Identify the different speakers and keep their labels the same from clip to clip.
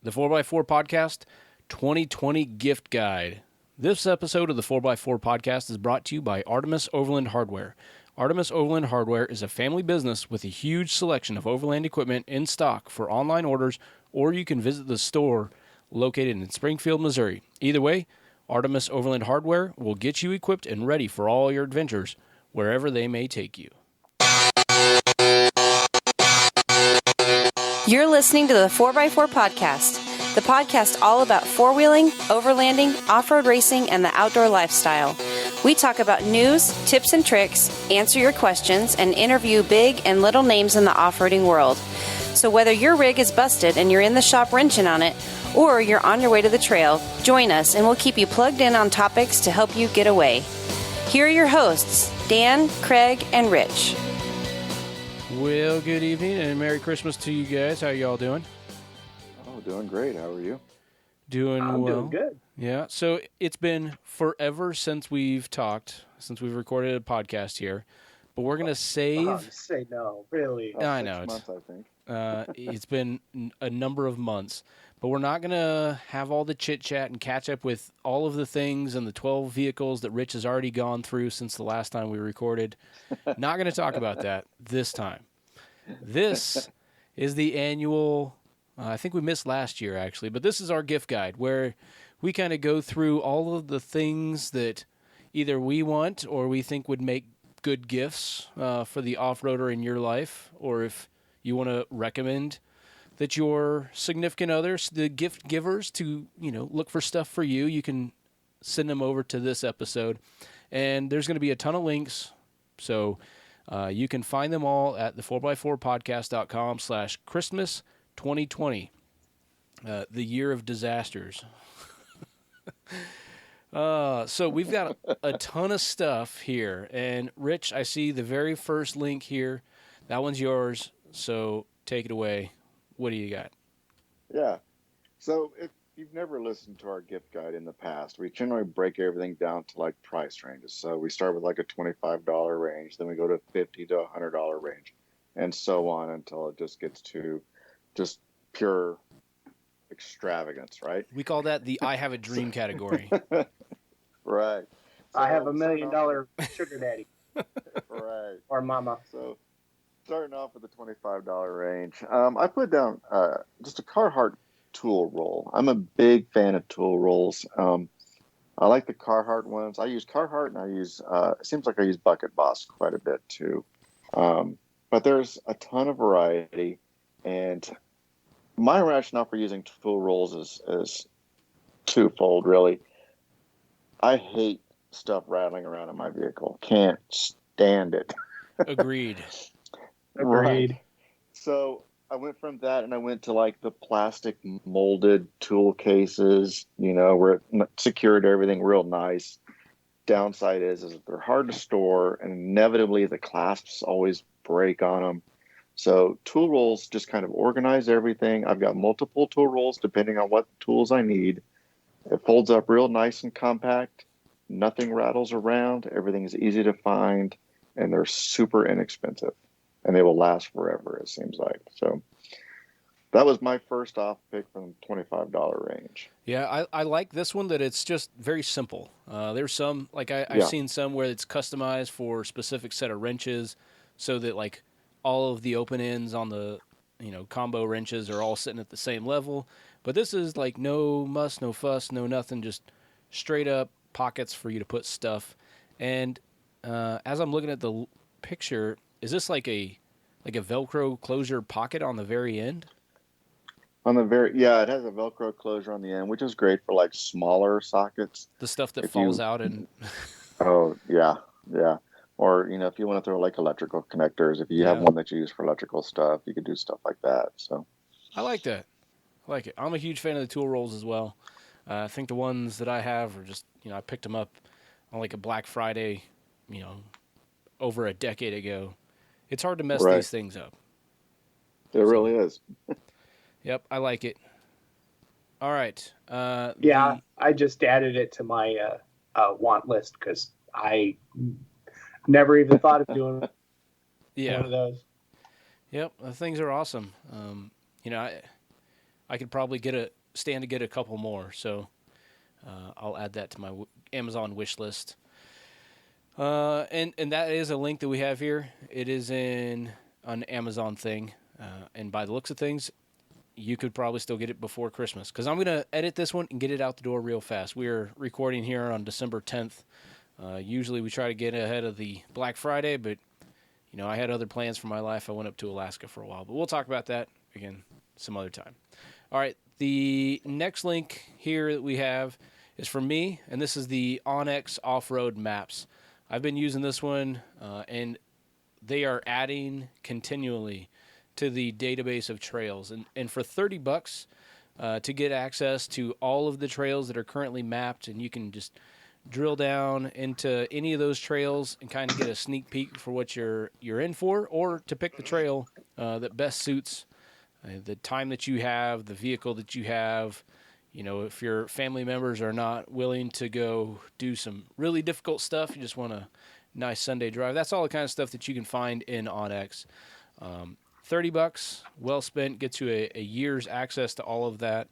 Speaker 1: the 4x4 Podcast 2020 Gift Guide. This episode of the 4x4 Podcast is brought to you by Artemis Overland Hardware. Artemis Overland Hardware is a family business with a huge selection of overland equipment in stock for online orders, or you can visit the store located in Springfield, Missouri. Either way, Artemis Overland Hardware will get you equipped and ready for all your adventures, wherever they may take you.
Speaker 2: You're listening to the 4x4 Podcast, the podcast all about four-wheeling, overlanding, off-road racing, and the outdoor lifestyle. We talk about news, tips and tricks, answer your questions, and interview big and little names in the off-roading world. So whether your rig is busted and you're in the shop wrenching on it, or you're on your way to the trail, join us and we'll keep you plugged in on topics to help you get away. Here are your hosts, Dan, Craig, and Rich.
Speaker 1: Well, good evening and Merry Christmas to you guys. How y'all doing?
Speaker 3: Oh, doing great. How are you?
Speaker 1: I'm well.
Speaker 4: Doing good.
Speaker 1: Yeah, so it's been forever since we've talked, since we've recorded a podcast here, but we're going to save...
Speaker 4: Say no, really.
Speaker 1: I know.
Speaker 3: 6 months, I think.
Speaker 1: It's been a number of months, but we're not going to have all the chit-chat and catch up with all of the things and the 12 vehicles that Rich has already gone through since the last time we recorded. Not going to talk about that this time. This is the annual, I think we missed last year actually, but this is our gift guide where we kind of go through all of the things that either we want or we think would make good gifts for the off-roader in your life, or if you want to recommend that your significant others, the gift givers, to, look for stuff for you, you can send them over to this episode. And there's going to be a ton of links, so you can find them all at the 4x4podcast.com/Christmas 2020, the year of disasters. So we've got a ton of stuff here. And Rich, I see the very first link here. That one's yours, so take it away. What do you got?
Speaker 3: Yeah. So if you've never listened to our gift guide in the past, we generally break everything down to like price ranges. So we start with like a $25 range, then we go to $50 to $100 range, and so on until it just gets to just pure extravagance, right?
Speaker 1: We call that the I have a dream category.
Speaker 3: Right. So,
Speaker 4: I have $1 million sugar daddy.
Speaker 3: Right.
Speaker 4: Or mama.
Speaker 3: So starting off with the $25 range, I put down just a Carhartt tool roll. I'm a big fan of tool rolls. I like the Carhartt ones. I use Carhartt, and I use, it seems like I use Bucket Boss quite a bit too. But there's a ton of variety, and my rationale for using tool rolls is twofold, really. I hate stuff rattling around in my vehicle. Can't stand it.
Speaker 1: Agreed.
Speaker 3: Right. So I went from that and I went to like the plastic molded tool cases, where it secured everything real nice. Downside is that they're hard to store, and inevitably the clasps always break on them. So tool rolls just kind of organize everything. I've got multiple tool rolls depending on what tools I need. It folds up real nice and compact. Nothing rattles around. Everything is easy to find, and they're super inexpensive. And they will last forever, it seems like. So that was my first off pick from the $25 range.
Speaker 1: Yeah, I like this one that it's just very simple. There's some, like I've seen some where it's customized for a specific set of wrenches so that like all of the open ends on the, combo wrenches are all sitting at the same level. But this is like no muss, no fuss, no nothing, just straight up pockets for you to put stuff. And as I'm looking at the picture, is this like a Velcro closure pocket on the very end?
Speaker 3: It has a Velcro closure on the end, which is great for like smaller sockets.
Speaker 1: The stuff that falls out and.
Speaker 3: Oh yeah. Or if you want to throw like electrical connectors, if you have one that you use for electrical stuff, you could do stuff like that. So. I
Speaker 1: like that. I like it. I'm a huge fan of the tool rolls as well. I think the ones that I have are just I picked them up on like a Black Friday, over a decade ago. It's hard to mess these things up.
Speaker 3: It really is.
Speaker 1: Yep, I like it. All right.
Speaker 4: I just added it to my want list because I never even thought of doing one of those.
Speaker 1: Yep, things are awesome. I could probably stand to get a couple more. So I'll add that to my Amazon wish list. And that is a link that we have here. It is in an Amazon thing. And by the looks of things, you could probably still get it before Christmas. Because I'm going to edit this one and get it out the door real fast. We're recording here on December 10th. Usually we try to get ahead of the Black Friday, but I had other plans for my life. I went up to Alaska for a while, but we'll talk about that again some other time. All right, the next link here that we have is from me, and this is the Onyx off-road maps. I've been using this one, and they are adding continually to the database of trails. And for $30 to get access to all of the trails that are currently mapped, and you can just drill down into any of those trails and kind of get a sneak peek for what you're in for, or to pick the trail that best suits the time that you have, the vehicle that you have. If your family members are not willing to go do some really difficult stuff, you just want a nice Sunday drive. That's all the kind of stuff that you can find in Onyx. $30, well spent, gets you a year's access to all of that.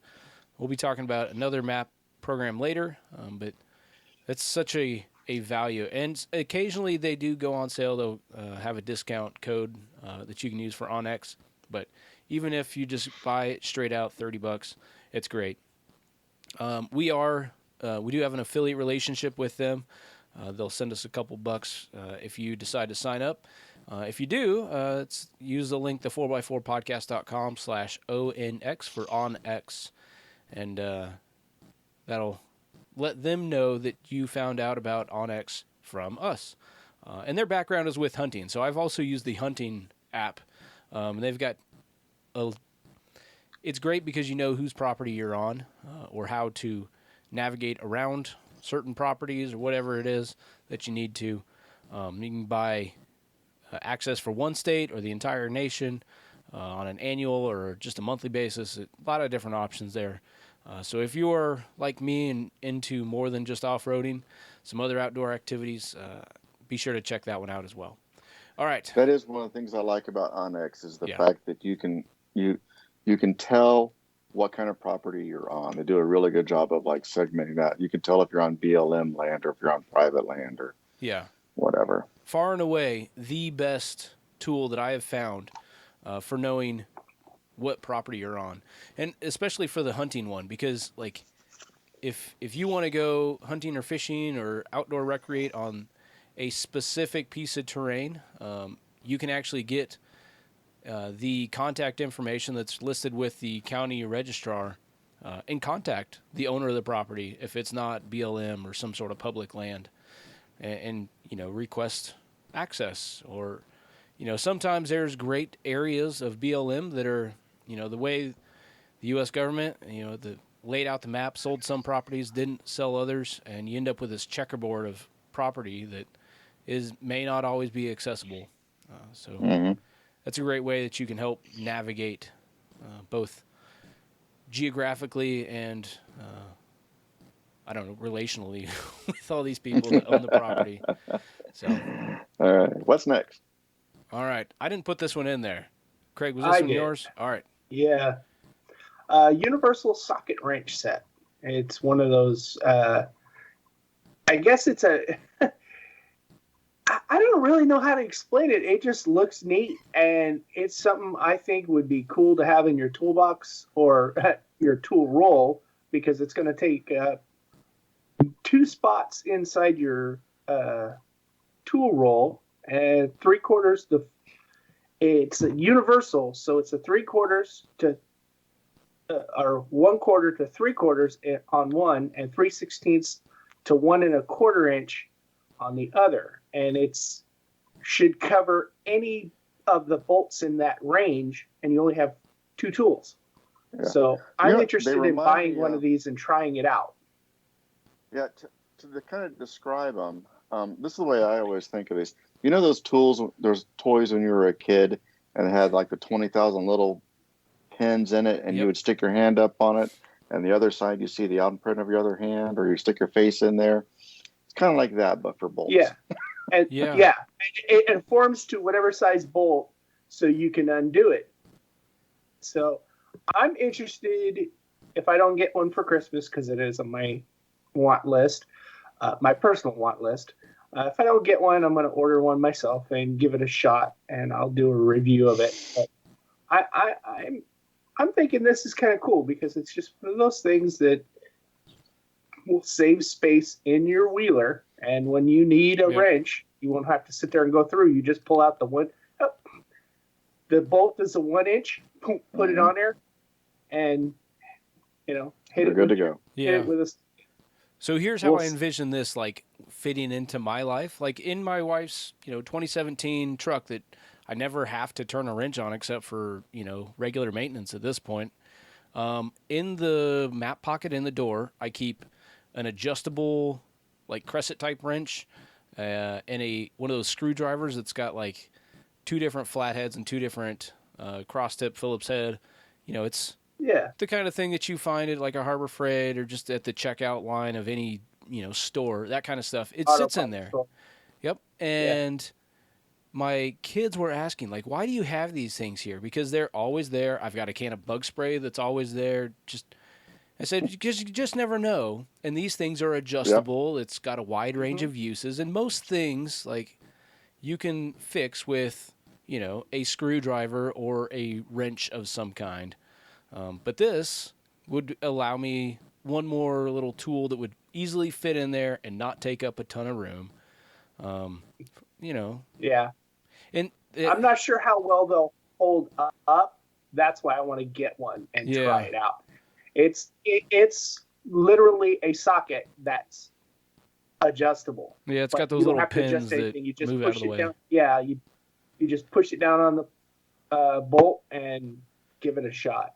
Speaker 1: We'll be talking about another map program later, but it's such a value. And occasionally they do go on sale. They'll have a discount code that you can use for Onyx. But even if you just buy it straight out, $30, it's great. We do have an affiliate relationship with them. They'll send us a couple bucks if you decide to sign up. If you do, use the link, the 4x4podcast.com/ONX for OnX. And that'll let them know that you found out about Onyx from us. And their background is with hunting. So I've also used the hunting app. They've got it's great because you know whose property you're on or how to navigate around certain properties or whatever it is that you need to. You can buy access for one state or the entire nation on an annual or just a monthly basis. A lot of different options there. So if you're like me and into more than just off-roading, some other outdoor activities, be sure to check that one out as well. All right.
Speaker 3: That is one of the things I like about Onyx is the fact that you can tell what kind of property you're on. They do a really good job of like segmenting that. You can tell if you're on BLM land or if you're on private land or whatever.
Speaker 1: Far and away, the best tool that I have found for knowing what property you're on, and especially for the hunting one, because like if you want to go hunting or fishing or outdoor recreate on a specific piece of terrain, you can actually get the contact information that's listed with the county registrar and contact the owner of the property if it's not BLM or some sort of public land, and request access. Or sometimes there's great areas of BLM that are the way the U.S. government laid out the map, sold some properties, didn't sell others, and you end up with this checkerboard of property that may not always be accessible. That's a great way that you can help navigate both geographically and relationally with all these people that own the property. So,
Speaker 3: all right, what's next?
Speaker 1: All right, I didn't put this one in there. Craig, was this one yours? All right.
Speaker 4: Yeah. Universal socket wrench set. It's one of those. I guess it's a. I don't really know how to explain it. It just looks neat, and it's something I think would be cool to have in your toolbox or your tool roll, because it's going to take 2 spots inside your tool roll and 3/4 it's universal, so it's a 3/4 to or 1/4 to 3/4 on one, and 3/16 to 1 1/4 inch on the other, and it's should cover any of the bolts in that range, and you only have 2 tools. Yeah. So I'm interested in buying one of these and trying it out.
Speaker 3: Yeah, to kind of describe them, this is the way I always think of these. Those tools, there's toys when you were a kid and it had like the 20,000 little pins in it, and you would stick your hand up on it, and the other side you see the imprint of your other hand, or you stick your face in there. It's kind of like that, but for bolts.
Speaker 4: Yeah. And it informs to whatever size bolt so you can undo it. So I'm interested if I don't get one for Christmas, because it is on my want list, my personal want list. If I don't get one, I'm going to order one myself and give it a shot, and I'll do a review of it. But I'm thinking this is kind of cool because it's just one of those things that will save space in your wheeler, and when you need a wrench, you won't have to sit there and go through. You just pull out the one. Oh, the bolt is a 1 inch. Put it on there, and hit
Speaker 3: You're
Speaker 4: it.
Speaker 3: Good to go.
Speaker 1: Yeah.
Speaker 4: Hit it with a.
Speaker 1: So here's how I envision this like fitting into my life. Like in my wife's, 2017 truck that I never have to turn a wrench on except for, regular maintenance at this point. In the map pocket in the door, I keep an adjustable like crescent type wrench and one of those screwdrivers that's got like 2 different flatheads and 2 different cross tip Phillips head. It's the kind of thing that you find at like a Harbor Freight or just at the checkout line of any, store, that kind of stuff. It sits in there.
Speaker 4: Store.
Speaker 1: Yep. And my kids were asking, like, why do you have these things here? Because they're always there. I've got a can of bug spray that's always there. I said, because you just never know. And these things are adjustable. Yep. It's got a wide range of uses. And most things, like, you can fix with, a screwdriver or a wrench of some kind. But this would allow me one more little tool that would easily fit in there and not take up a ton of room.
Speaker 4: Yeah.
Speaker 1: And
Speaker 4: I'm not sure how well they'll hold up. That's why I want to get one and try it out. It's literally a socket that's adjustable.
Speaker 1: Yeah, it's got those little pins that
Speaker 4: you just
Speaker 1: move
Speaker 4: push
Speaker 1: out of the way.
Speaker 4: Down. Yeah, you just push it down on the bolt and give it a shot.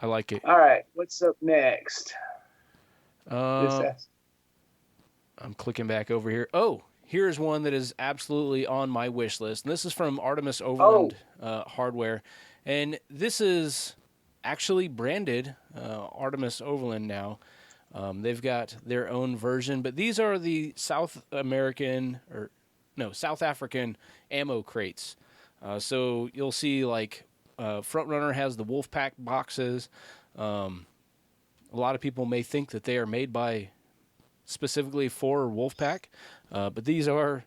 Speaker 1: I like it.
Speaker 4: All right, what's up next?
Speaker 1: I'm clicking back over here. Oh, here's one that is absolutely on my wish list. And this is from Artemis Overland hardware. And this is actually branded Artemis Overland now. They've got their own version, but these are the South African ammo crates. So you'll see like Front Runner has the Wolfpack boxes. A lot of people may think that they are made by specifically for Wolfpack, but these are,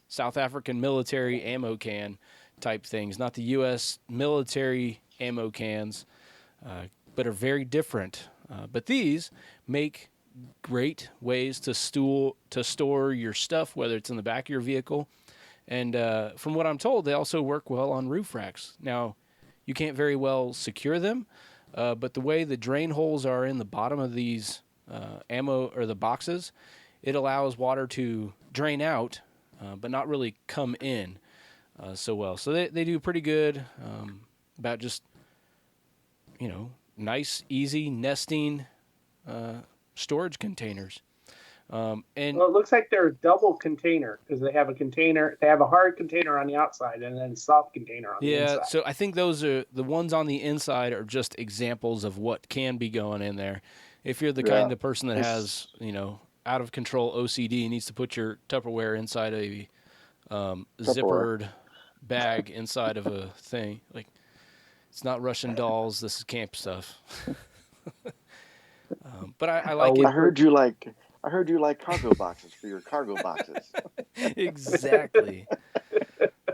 Speaker 1: South African military ammo can type things, not the U.S. military ammo cans, but are very different. But these make great ways to store your stuff, whether it's in the back of your vehicle. And from what I'm told, they also work well on roof racks. Now, you can't very well secure them, but the way the drain holes are in the bottom of these ammo or the boxes, it allows water to drain out, but not really come in so well. So they do pretty good about just, nice, easy nesting storage containers. And
Speaker 4: it looks like they're a double container because they have a container. They have a hard container on the outside and then a soft container on the inside.
Speaker 1: Yeah, so I think those are the ones on the inside are just examples of what can be going in there. If you're the kind of person that has, out of control OCD and needs to put your Tupperware inside a zippered bag inside of a thing, like it's not Russian dolls. This is camp stuff. But I like it.
Speaker 3: I heard you like cargo boxes for your cargo boxes.
Speaker 1: Exactly.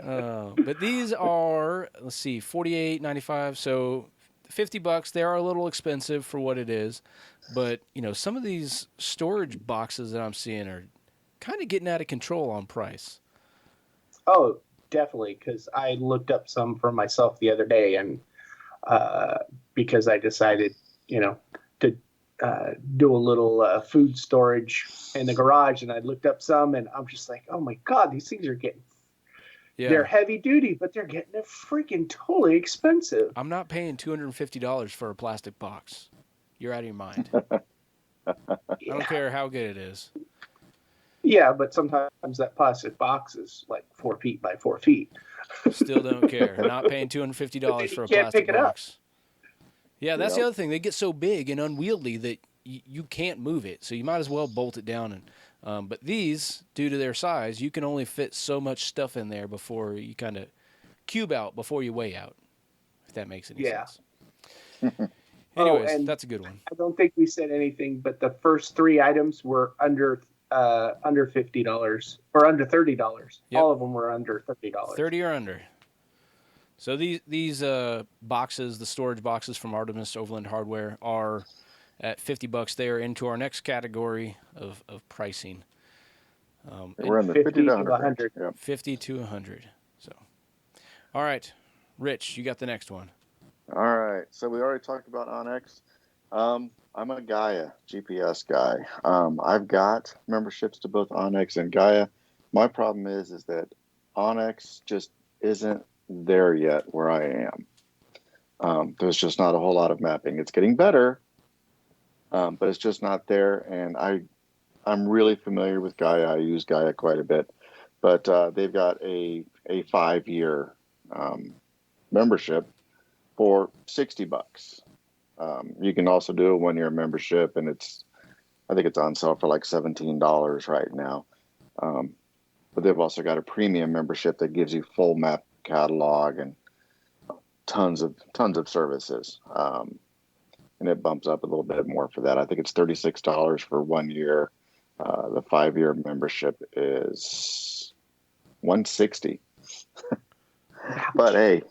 Speaker 1: But these are, let's see, $48.95. So $50. They are a little expensive for what it is, but some of these storage boxes that I'm seeing are kind of getting out of control on price.
Speaker 4: Oh, definitely, because I looked up some for myself the other day, and because I decided, to do a little food storage in the garage, and I looked up some, and I'm just like, oh my God, these things are getting. Yeah. They're heavy duty, but they're getting freaking totally expensive.
Speaker 1: I'm not paying $250 for a plastic box. You're out of your mind. I don't care how good it is.
Speaker 4: Yeah, but sometimes that plastic box is like 4 feet by 4 feet.
Speaker 1: Still don't care. Not paying $250 for a plastic box. Yeah, that's the other thing. They get so big and unwieldy that you can't move it. So you might as well bolt it down. And but these, due to their size, you can only fit so much stuff in there before you kind of cube out before you weigh out. that makes any
Speaker 4: Yeah.
Speaker 1: sense. Anyways,
Speaker 4: and
Speaker 1: that's a good one.
Speaker 4: I don't think we said anything, but the first 3 items were under $50 or under $30.
Speaker 1: Yep.
Speaker 4: All of them were under $30.
Speaker 1: 30 or under. So these boxes, the storage boxes from Artemis Overland Hardware, are at $50. They are into our next category of pricing.
Speaker 3: We're in the
Speaker 4: 50
Speaker 3: 50
Speaker 4: to
Speaker 3: to 100.
Speaker 4: 100.
Speaker 3: Yeah.
Speaker 1: 50 to 100. So, all right, Rich, you got the next one.
Speaker 3: All right. So we already talked about Onyx. I'm a Gaia GPS guy. I've got memberships to both Onyx and Gaia. My problem is that Onyx just isn't there yet where I am. There's just not a whole lot of mapping. It's getting better, but it's just not there. And I'm really familiar with Gaia. I use Gaia quite a bit, but they've got a 5-year membership for $60. You can also do a 1-year membership, and I think it's on sale for like $17 right now. But they've also got a premium membership that gives you full map catalog and tons of services. And it bumps up a little bit more for that. I think it's $36 for 1 year. The 5-year membership is $160. But hey,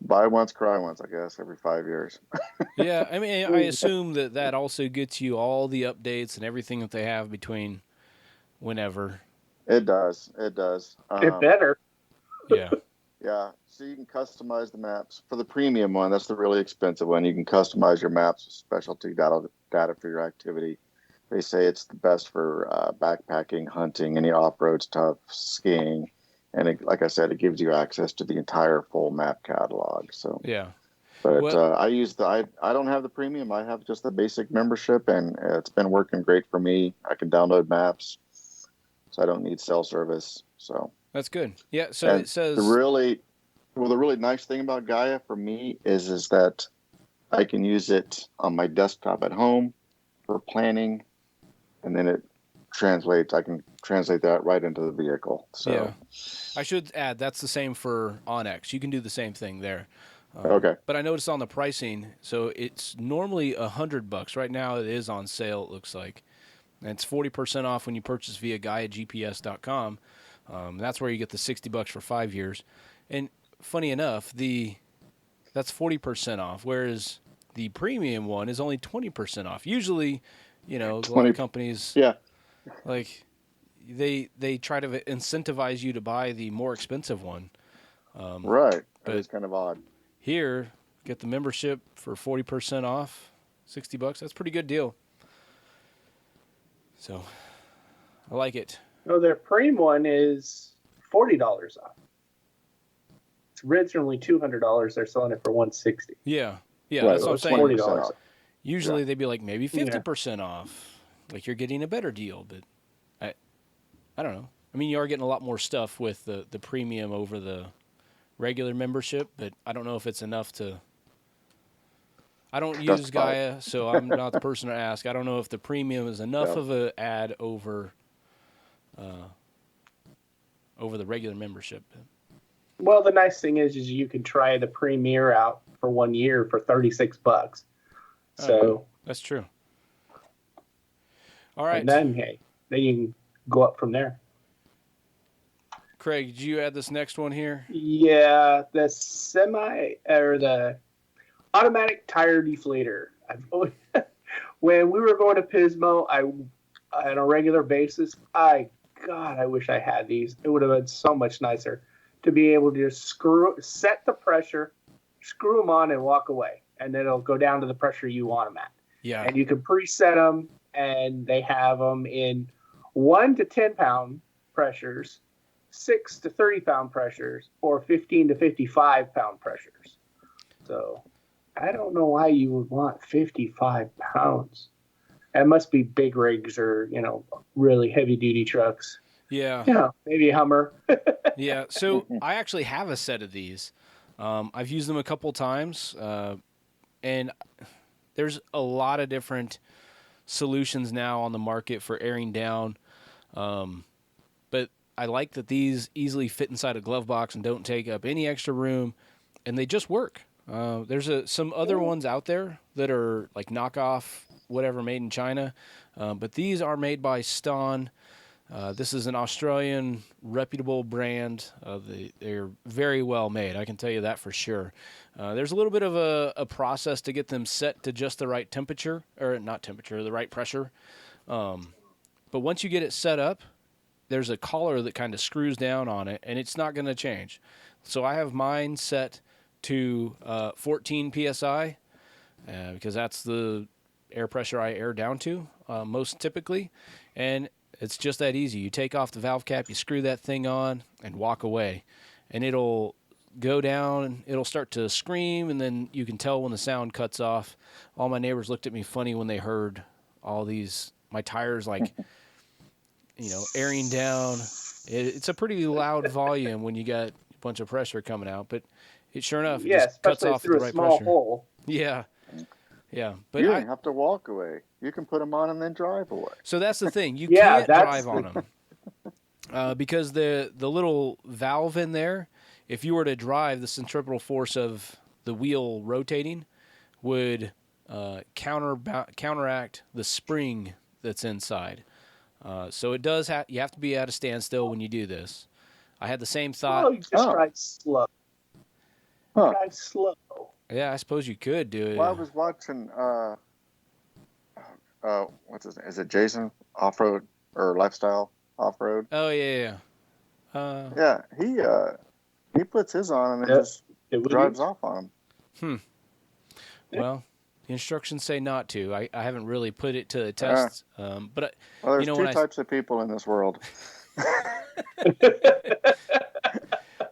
Speaker 3: buy once, cry once, I guess, every 5 years.
Speaker 1: Yeah, I mean, I assume that also gets you all the updates and everything that they have between whenever.
Speaker 3: It does. It
Speaker 4: better.
Speaker 1: Yeah.
Speaker 3: Yeah. So you can customize the maps. For the premium one, that's the really expensive one. You can customize your maps with specialty data for your activity. They say it's the best for backpacking, hunting, any off-road stuff, skiing. And like I said, it gives you access to the entire full map catalog. So
Speaker 1: Yeah.
Speaker 3: But I don't have the premium. I have just the basic membership, and it's been working great for me. I can download maps, so I don't need cell service. So
Speaker 1: that's good. Yeah. So it says
Speaker 3: the really nice thing about Gaia for me is that I can use it on my desktop at home for planning, and then it translates. I can translate that right into the vehicle. So
Speaker 1: yeah. I should add that's the same for Onyx. You can do the same thing there.
Speaker 3: Okay.
Speaker 1: But I noticed on the pricing, so it's normally $100. Right now it is on sale, it looks like. And it's 40% off when you purchase via GaiaGPS.com. That's where you get the $60 for 5 years. And funny enough, that's 40% off, whereas the premium one is only 20% off. Usually, a lot of companies, like they try to incentivize you to buy the more expensive one.
Speaker 3: Right. That is kind of odd.
Speaker 1: Here, get the membership for 40% off, $60. That's a pretty good deal. So, I like it.
Speaker 4: No, their premium one is $40 off. It's originally $200. They're selling it for $160.
Speaker 1: Yeah,
Speaker 3: right,
Speaker 1: that's what I'm saying.
Speaker 4: $40.
Speaker 1: Usually they'd be like maybe 50% off, like you're getting a better deal. But I don't know. I mean, you are getting a lot more stuff with the premium over the regular membership, but I don't know if it's enough to. I don't use Gaia, so I'm not the person to ask. I don't know if the premium is enough of an add over the regular membership.
Speaker 4: Well, the nice thing is you can try the Premier out for 1 year for $36. So
Speaker 1: that's true. All right.
Speaker 4: And then you can go up from there.
Speaker 1: Craig, did you add this next one here?
Speaker 4: Yeah, the the automatic tire deflator. When we were going to Pismo, on a regular basis, I wish I had these. It would have been so much nicer to be able to just set the pressure, screw them on, and walk away, and then it'll go down to the pressure you want them at.
Speaker 1: Yeah.
Speaker 4: And you can preset them, and they have them in 1 to 10 pound pressures, 6 to 30 pound pressures, or 15 to 55 pound pressures. So I don't know why you would want 55 pounds. It must be big rigs or, really heavy duty trucks.
Speaker 1: Yeah.
Speaker 4: Maybe a Hummer.
Speaker 1: Yeah. So I actually have a set of these. I've used them a couple times, and there's a lot of different solutions now on the market for airing down. But I like that these easily fit inside a glove box and don't take up any extra room. and they just work. There's some other ones out there that are like knockoff, whatever, made in China, but these are made by Ston. This is an Australian reputable brand. They're very well made. I can tell you that for sure. There's a little bit of a process to get them set to just the right temperature, or not temperature, the right pressure. But once you get it set up, there's a collar that kind of screws down on it, and it's not going to change. So I have mine set to 14 psi because that's the air pressure I air down to most typically, and it's just that easy. You take off the valve cap, you screw that thing on, and walk away, and it'll go down, it'll start to scream, and then you can tell when the sound cuts off. All my neighbors looked at me funny when they heard all these, my tires like, airing down. It's a pretty loud volume when you got a bunch of pressure coming out, but it sure enough, it just cuts off at the right pressure.
Speaker 4: Hole.
Speaker 1: Yeah. But
Speaker 3: you don't have to walk away. You can put them on and then drive away.
Speaker 1: So that's the thing. You can't drive on them because the little valve in there, if you were to drive, the centripetal force of the wheel rotating would counteract the spring that's inside. So it does you have to be at a standstill when you do this. I had the same thought.
Speaker 4: Oh, you just drive slow.
Speaker 3: Huh.
Speaker 4: Drive slow.
Speaker 1: Yeah, I suppose you could do it.
Speaker 3: Well, I was watching, what's his name? Is it Jason Off-Road or Lifestyle Off-Road?
Speaker 1: Oh, yeah.
Speaker 3: Yeah, he puts his on and then just drives off on him.
Speaker 1: Well, the instructions say not to. I haven't really put it to the test. But
Speaker 3: there's two types of people in this world.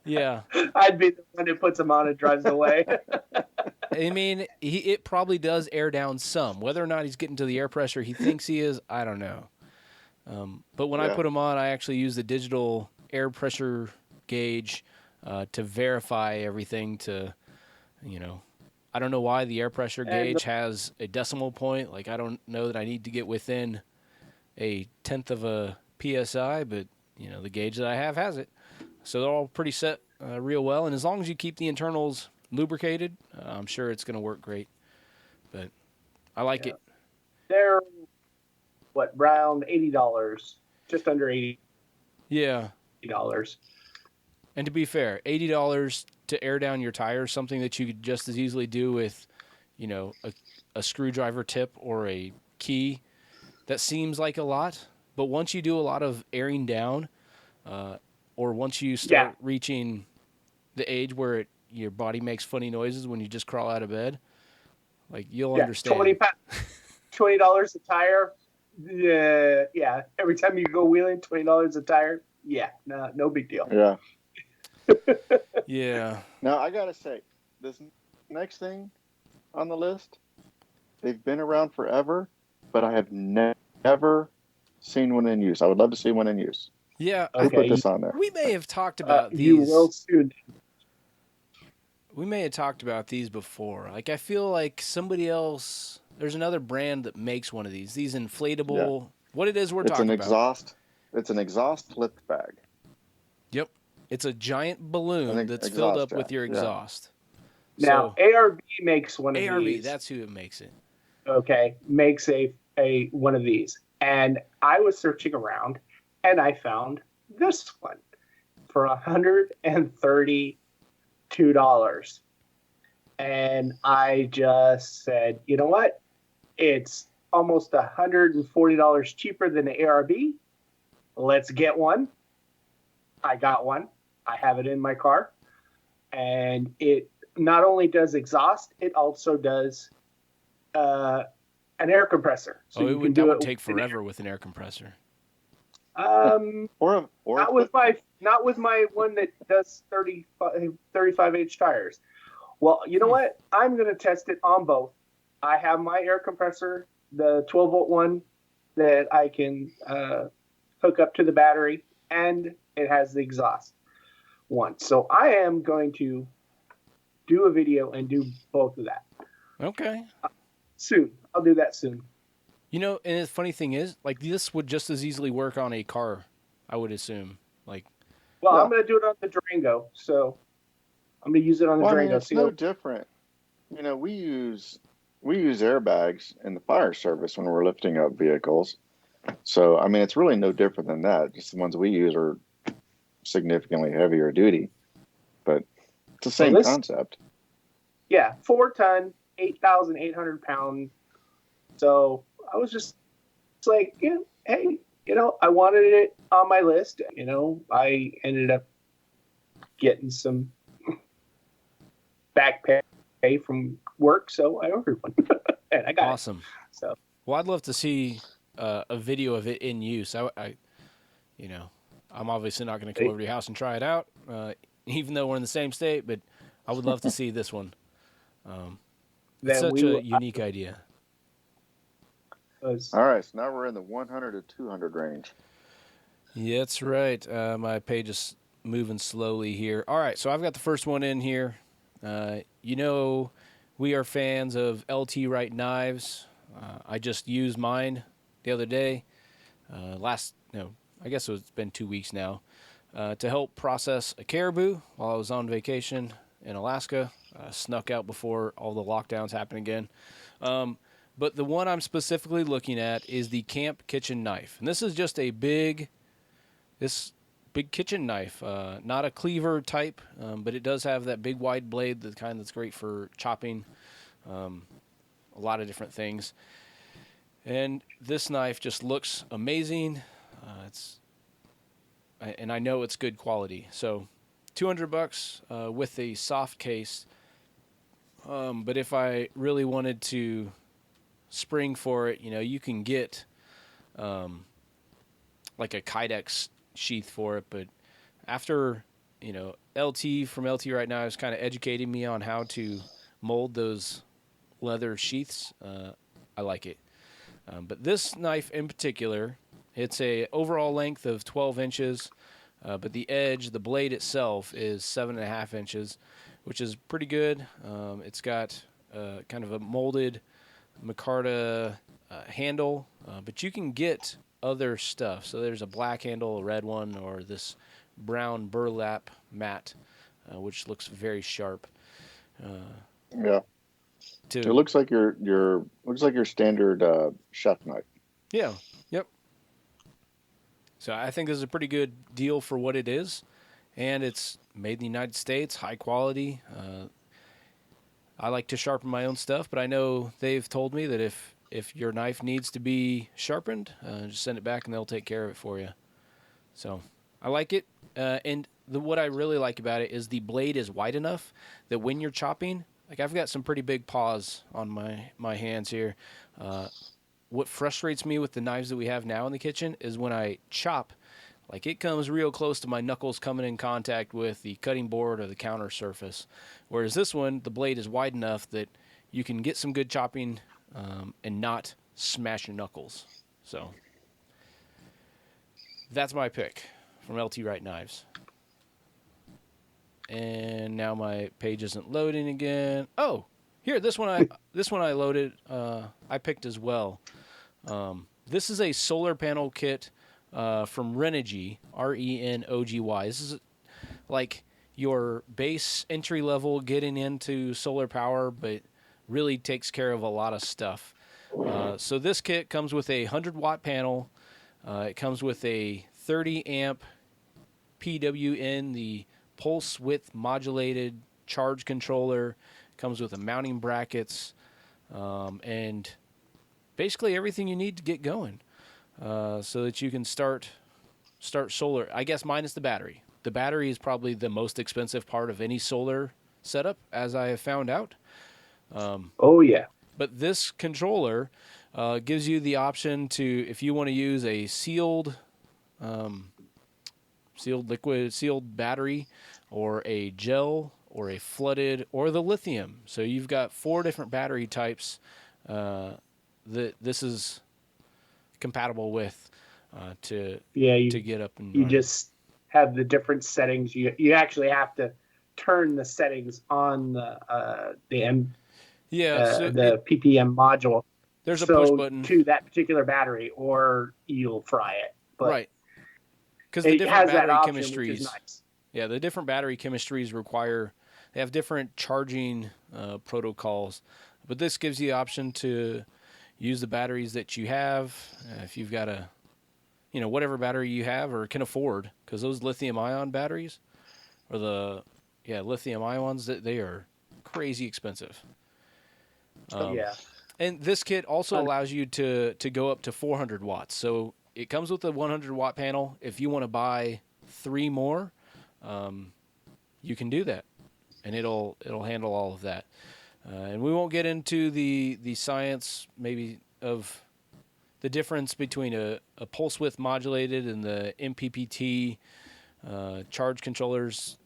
Speaker 1: Yeah.
Speaker 4: I'd be the one who puts them on and drives away.
Speaker 1: I mean, it probably does air down some. Whether or not he's getting to the air pressure he thinks he is, I don't know. But when I put them on, I actually use the digital air pressure gauge to verify everything to, I don't know why the air pressure gauge has a decimal point. Like, I don't know that I need to get within a tenth of a PSI, but, the gauge that I have has it. So they're all pretty set real well. And as long as you keep the internals lubricated, I'm sure it's going to work great. But I like it.
Speaker 4: They're, around $80, just under $80.
Speaker 1: Yeah.
Speaker 4: $80.
Speaker 1: And to be fair, $80 to air down your tires, something that you could just as easily do with, a screwdriver tip or a key. That seems like a lot. But once you do a lot of airing down, or once you start reaching the age where your body makes funny noises when you just crawl out of bed, like you'll understand.
Speaker 4: $20 a tire. Yeah. Every time you go wheeling, $20 a tire. Yeah. No big deal.
Speaker 3: Yeah.
Speaker 1: Yeah.
Speaker 3: Now I gotta say, this next thing on the list, they've been around forever, but I have never seen one in use. I would love to see one in use.
Speaker 1: Yeah,
Speaker 3: Who put this on there?
Speaker 1: We may have talked about these.
Speaker 4: You will soon.
Speaker 1: We may have talked about these before. Like, I feel like somebody else. There's another brand that makes one of these. These inflatable. Yeah. What it is we're talking about? It's an exhaust flip bag. Yep, it's a giant balloon that's filled up with your exhaust.
Speaker 4: Now, ARB makes one of these.
Speaker 1: ARB, that's who makes it.
Speaker 4: Okay, makes a one of these, and I was searching around. And I found this one for $132. And I just said, you know what? It's almost $140 cheaper than the ARB. Let's get one. I got one. I have it in my car. And it not only does exhaust, it also does an air compressor.
Speaker 1: So that would take forever with an air compressor.
Speaker 3: Or
Speaker 4: not with my one that does 35-inch tires. Well, you know what? I'm going to test it on both. I have my air compressor, the 12-volt one that I can hook up to the battery, and it has the exhaust one. So I am going to do a video and do both of that.
Speaker 1: Okay.
Speaker 4: Soon. I'll do that soon.
Speaker 1: And the funny thing is, like, this would just as easily work on a car, I would assume. I'm
Speaker 4: going to do it on the Durango, so I'm going to use it on the
Speaker 3: Well, I mean,
Speaker 4: Durango.
Speaker 3: it's no different. You know, we use airbags in the fire service when we're lifting up vehicles. So, I mean, it's really no different than that. Just the ones we use are significantly heavier duty, but it's the same concept.
Speaker 4: Yeah, 4-ton, 8,800 pound. So I was just like, yeah, hey, I wanted it on my list. I ended up getting some back pay from work, so I ordered one, and I got
Speaker 1: awesome.
Speaker 4: It. So,
Speaker 1: well, I'd love to see a video of it in use. I'm obviously not going to come over to your house and try it out, even though we're in the same state. But I would love to see this one. It's such a unique idea.
Speaker 3: All right, so now we're in the 100 to 200 range.
Speaker 1: Yeah, that's right. My page is moving slowly here. All right, so I've got the first one in here. We are fans of LT Wright knives. I just used mine the other day. I guess it's been 2 weeks now, to help process a caribou while I was on vacation in Alaska. Snuck out before all the lockdowns happen again. But the one I'm specifically looking at is the camp kitchen knife. And this is just a big kitchen knife, not a cleaver type, but it does have that big wide blade, the kind that's great for chopping a lot of different things. And this knife just looks amazing. And I know it's good quality. So $200 with a soft case. But if I really wanted to spring for it, you can get like a Kydex sheath for it. But after LT from LT right now is kind of educating me on how to mold those leather sheaths, I like it. But this knife in particular, it's a overall length of 12 inches, but the edge, the blade itself, is 7.5 inches, which is pretty good. It's got kind of a molded micarta handle, but you can get other stuff. So there's a black handle, a red one, or this brown burlap mat, which looks very sharp.
Speaker 3: Yeah. It looks like your standard chef knife.
Speaker 1: Yeah. Yep. So I think this is a pretty good deal for what it is, and it's made in the United States, high quality. I like to sharpen my own stuff, but I know they've told me that if your knife needs to be sharpened, just send it back and they'll take care of it for you. So I like it, and what I really like about it is the blade is wide enough that when you're chopping, like I've got some pretty big paws on my hands here. What frustrates me with the knives that we have now in the kitchen is when I chop, like it comes real close to my knuckles coming in contact with the cutting board or the counter surface. Whereas this one, the blade is wide enough that you can get some good chopping and not smash your knuckles. So that's my pick from LT Wright Knives. And now my page isn't loading again. Oh, here, this one I loaded. I picked as well. This is a solar panel kit from Renogy, Renoggy. This is like your base entry level getting into solar power, but really takes care of a lot of stuff. So this kit comes with a 100-watt panel. It comes with a 30-amp PWN, the pulse width modulated charge controller. Comes with a mounting brackets, and basically everything you need to get going, so that you can start solar. I guess minus the battery. The battery is probably the most expensive part of any solar setup, as I have found out.
Speaker 4: Oh yeah.
Speaker 1: But this controller gives you the option to, if you want to use a sealed battery, or a gel, or a flooded, or the lithium. So you've got 4 different battery types that this is compatible with to get up and running.
Speaker 4: Just have the different settings. You actually have to turn the settings on the PPM module.
Speaker 1: There's a push button
Speaker 4: to that particular battery, or you'll fry it. But
Speaker 1: right. Because the different battery chemistries.
Speaker 4: Which is nice.
Speaker 1: Yeah, the different battery chemistries require They have different charging protocols, but this gives you the option to use the batteries that you have. If you've got whatever battery you have or can afford, because those lithium-ion batteries, or lithium-ion ones, they are crazy expensive.
Speaker 4: Yeah.
Speaker 1: And this kit also allows you to go up to 400 watts. So it comes with a 100-watt panel. If you want to buy 3 more, you can do that, and it'll handle all of that. And we won't get into the science maybe of the difference between a pulse width modulated and the MPPT charge controllers.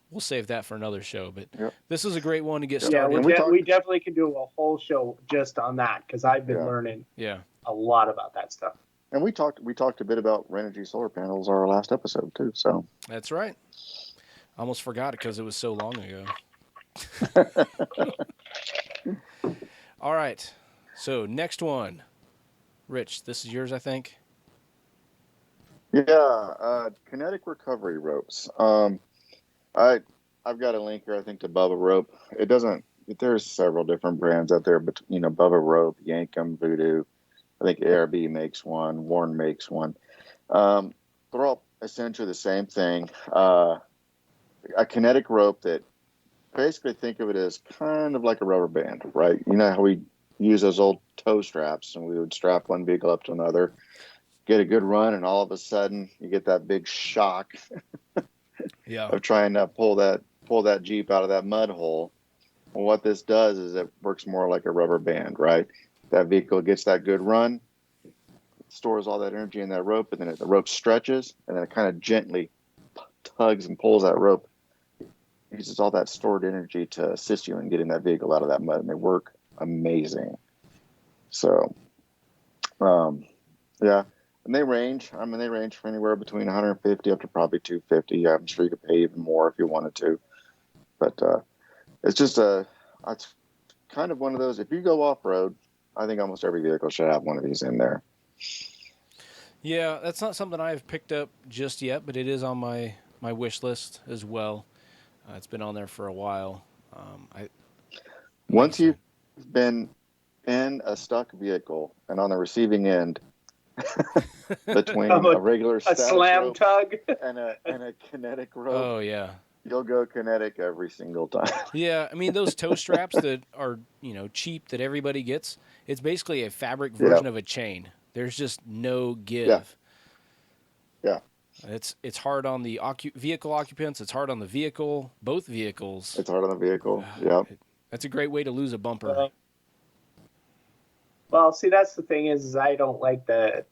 Speaker 1: We'll save that for another show, but this is a great one to get started.
Speaker 4: Yeah, we definitely can do a whole show just on that, because I've been learning a lot about that stuff.
Speaker 3: And we talked a bit about Renogy solar panels our last episode too. So
Speaker 1: that's right. I almost forgot it because it was so long ago. All right. So next one, Rich, this is yours, I think.
Speaker 3: Yeah, kinetic recovery ropes. I've got a link here, I think, to Bubba Rope. There's several different brands out there, but Bubba Rope, Yankum, Voodoo. I think ARB makes one, Warren makes one. They're all essentially the same thing. A kinetic rope that, basically think of it as kind of like a rubber band, right? You know how we use those old toe straps, and we would strap one vehicle up to another, get a good run, and all of a sudden you get that big shock of trying to pull that Jeep out of that mud hole. Well, what this does is it works more like a rubber band, right? That vehicle gets that good run, stores all that energy in that rope, and then the rope stretches, and then it kind of gently tugs and pulls that rope. It uses all that stored energy to assist you in getting that vehicle out of that mud, and they work amazing. So, yeah. And they range from anywhere between 150 up to probably 250. I'm sure you could pay even more if you wanted to. But it's kind of one of those, if you go off-road, I think almost every vehicle should have one of these in there.
Speaker 1: Yeah, that's not something I've picked up just yet, but it is on my wish list as well. It's been on there for a while.
Speaker 3: Once you've been in a stuck vehicle and on the receiving end between a regular
Speaker 4: slam
Speaker 3: rope
Speaker 4: tug
Speaker 3: and a kinetic rope.
Speaker 1: Oh yeah.
Speaker 3: You'll go kinetic every single time.
Speaker 1: Yeah, I mean those toe straps that are, cheap that everybody gets, it's basically a fabric version of a chain. There's just no give.
Speaker 3: Yeah.
Speaker 1: It's hard on the vehicle occupants, it's hard on the vehicle, both vehicles.
Speaker 3: It's hard on the vehicle. Yeah.
Speaker 1: That's a great way to lose a bumper.
Speaker 4: Well, see, that's the thing is I don't like the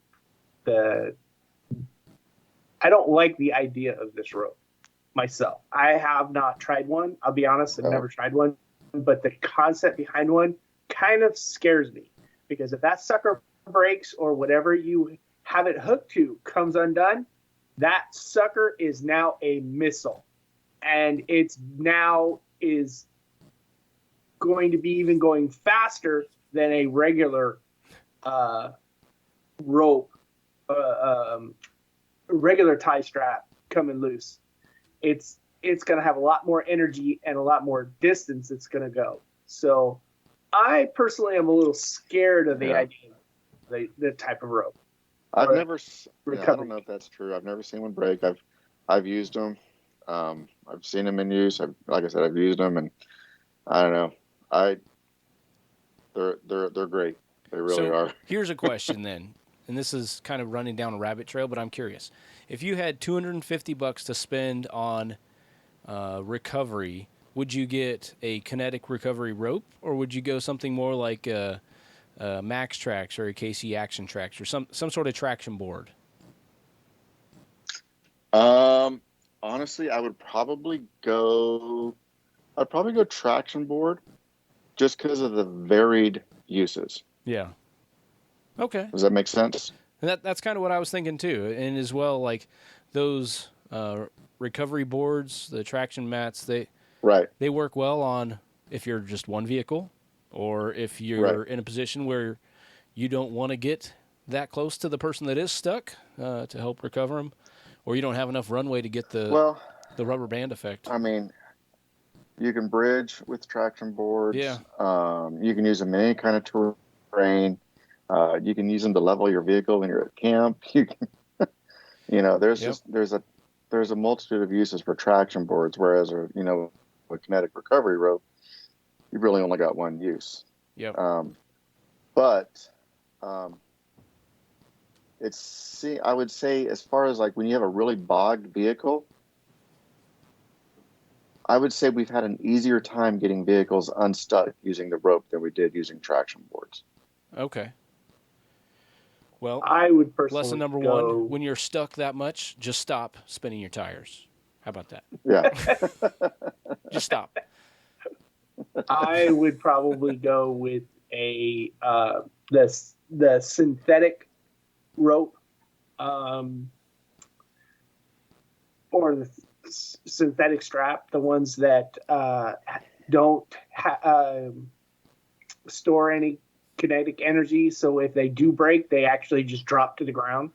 Speaker 4: idea of this rope myself. I have not tried one. I'll be honest, I've never tried one, but the concept behind one kind of scares me, because if that sucker breaks or whatever you have it hooked to comes undone, that sucker is now a missile, and it's now is going to be even going faster than a regular rope, regular tie strap coming loose. It's going to have a lot more energy and a lot more distance it's going to go. So I personally am a little scared of the idea of the type of rope.
Speaker 3: I don't know if that's true. I've never seen one break. I've used them. I've seen them in use. Like I said, I've used them, and I don't know. They're great. They really are.
Speaker 1: Here's a question then, and this is kind of running down a rabbit trail, but I'm curious. If you had $250 to spend on recovery, would you get a kinetic recovery rope, or would you go something more like a Max Trax or a KC Action Trax or some sort of traction board?
Speaker 3: Honestly, I would probably go traction board, just because of the varied uses.
Speaker 1: Yeah. Okay.
Speaker 3: Does that make sense?
Speaker 1: And that's kind of what I was thinking too. And as well, like those recovery boards, the traction mats, they work well on if you're just one vehicle, or if you're in a position where you don't want to get that close to the person that is stuck to help recover them, or you don't have enough runway to get the rubber band effect.
Speaker 3: I mean, You can bridge with traction boards.
Speaker 1: Yeah.
Speaker 3: You can use them in any kind of terrain. You can use them to level your vehicle when you're at camp. You can, there's a multitude of uses for traction boards, whereas with kinetic recovery rope, you've really only got one use.
Speaker 1: Yep.
Speaker 3: But I would say, as far as like when you have a really bogged vehicle, I would say we've had an easier time getting vehicles unstuck using the rope than we did using traction boards.
Speaker 1: Okay. Well,
Speaker 4: I would personally
Speaker 1: lesson number one, when you're stuck that much, just stop spinning your tires. How about that?
Speaker 3: Yeah.
Speaker 1: Just stop.
Speaker 4: I would probably go with the synthetic rope, or the synthetic strap, the ones that don't store any kinetic energy. So if they do break, they actually just drop to the ground.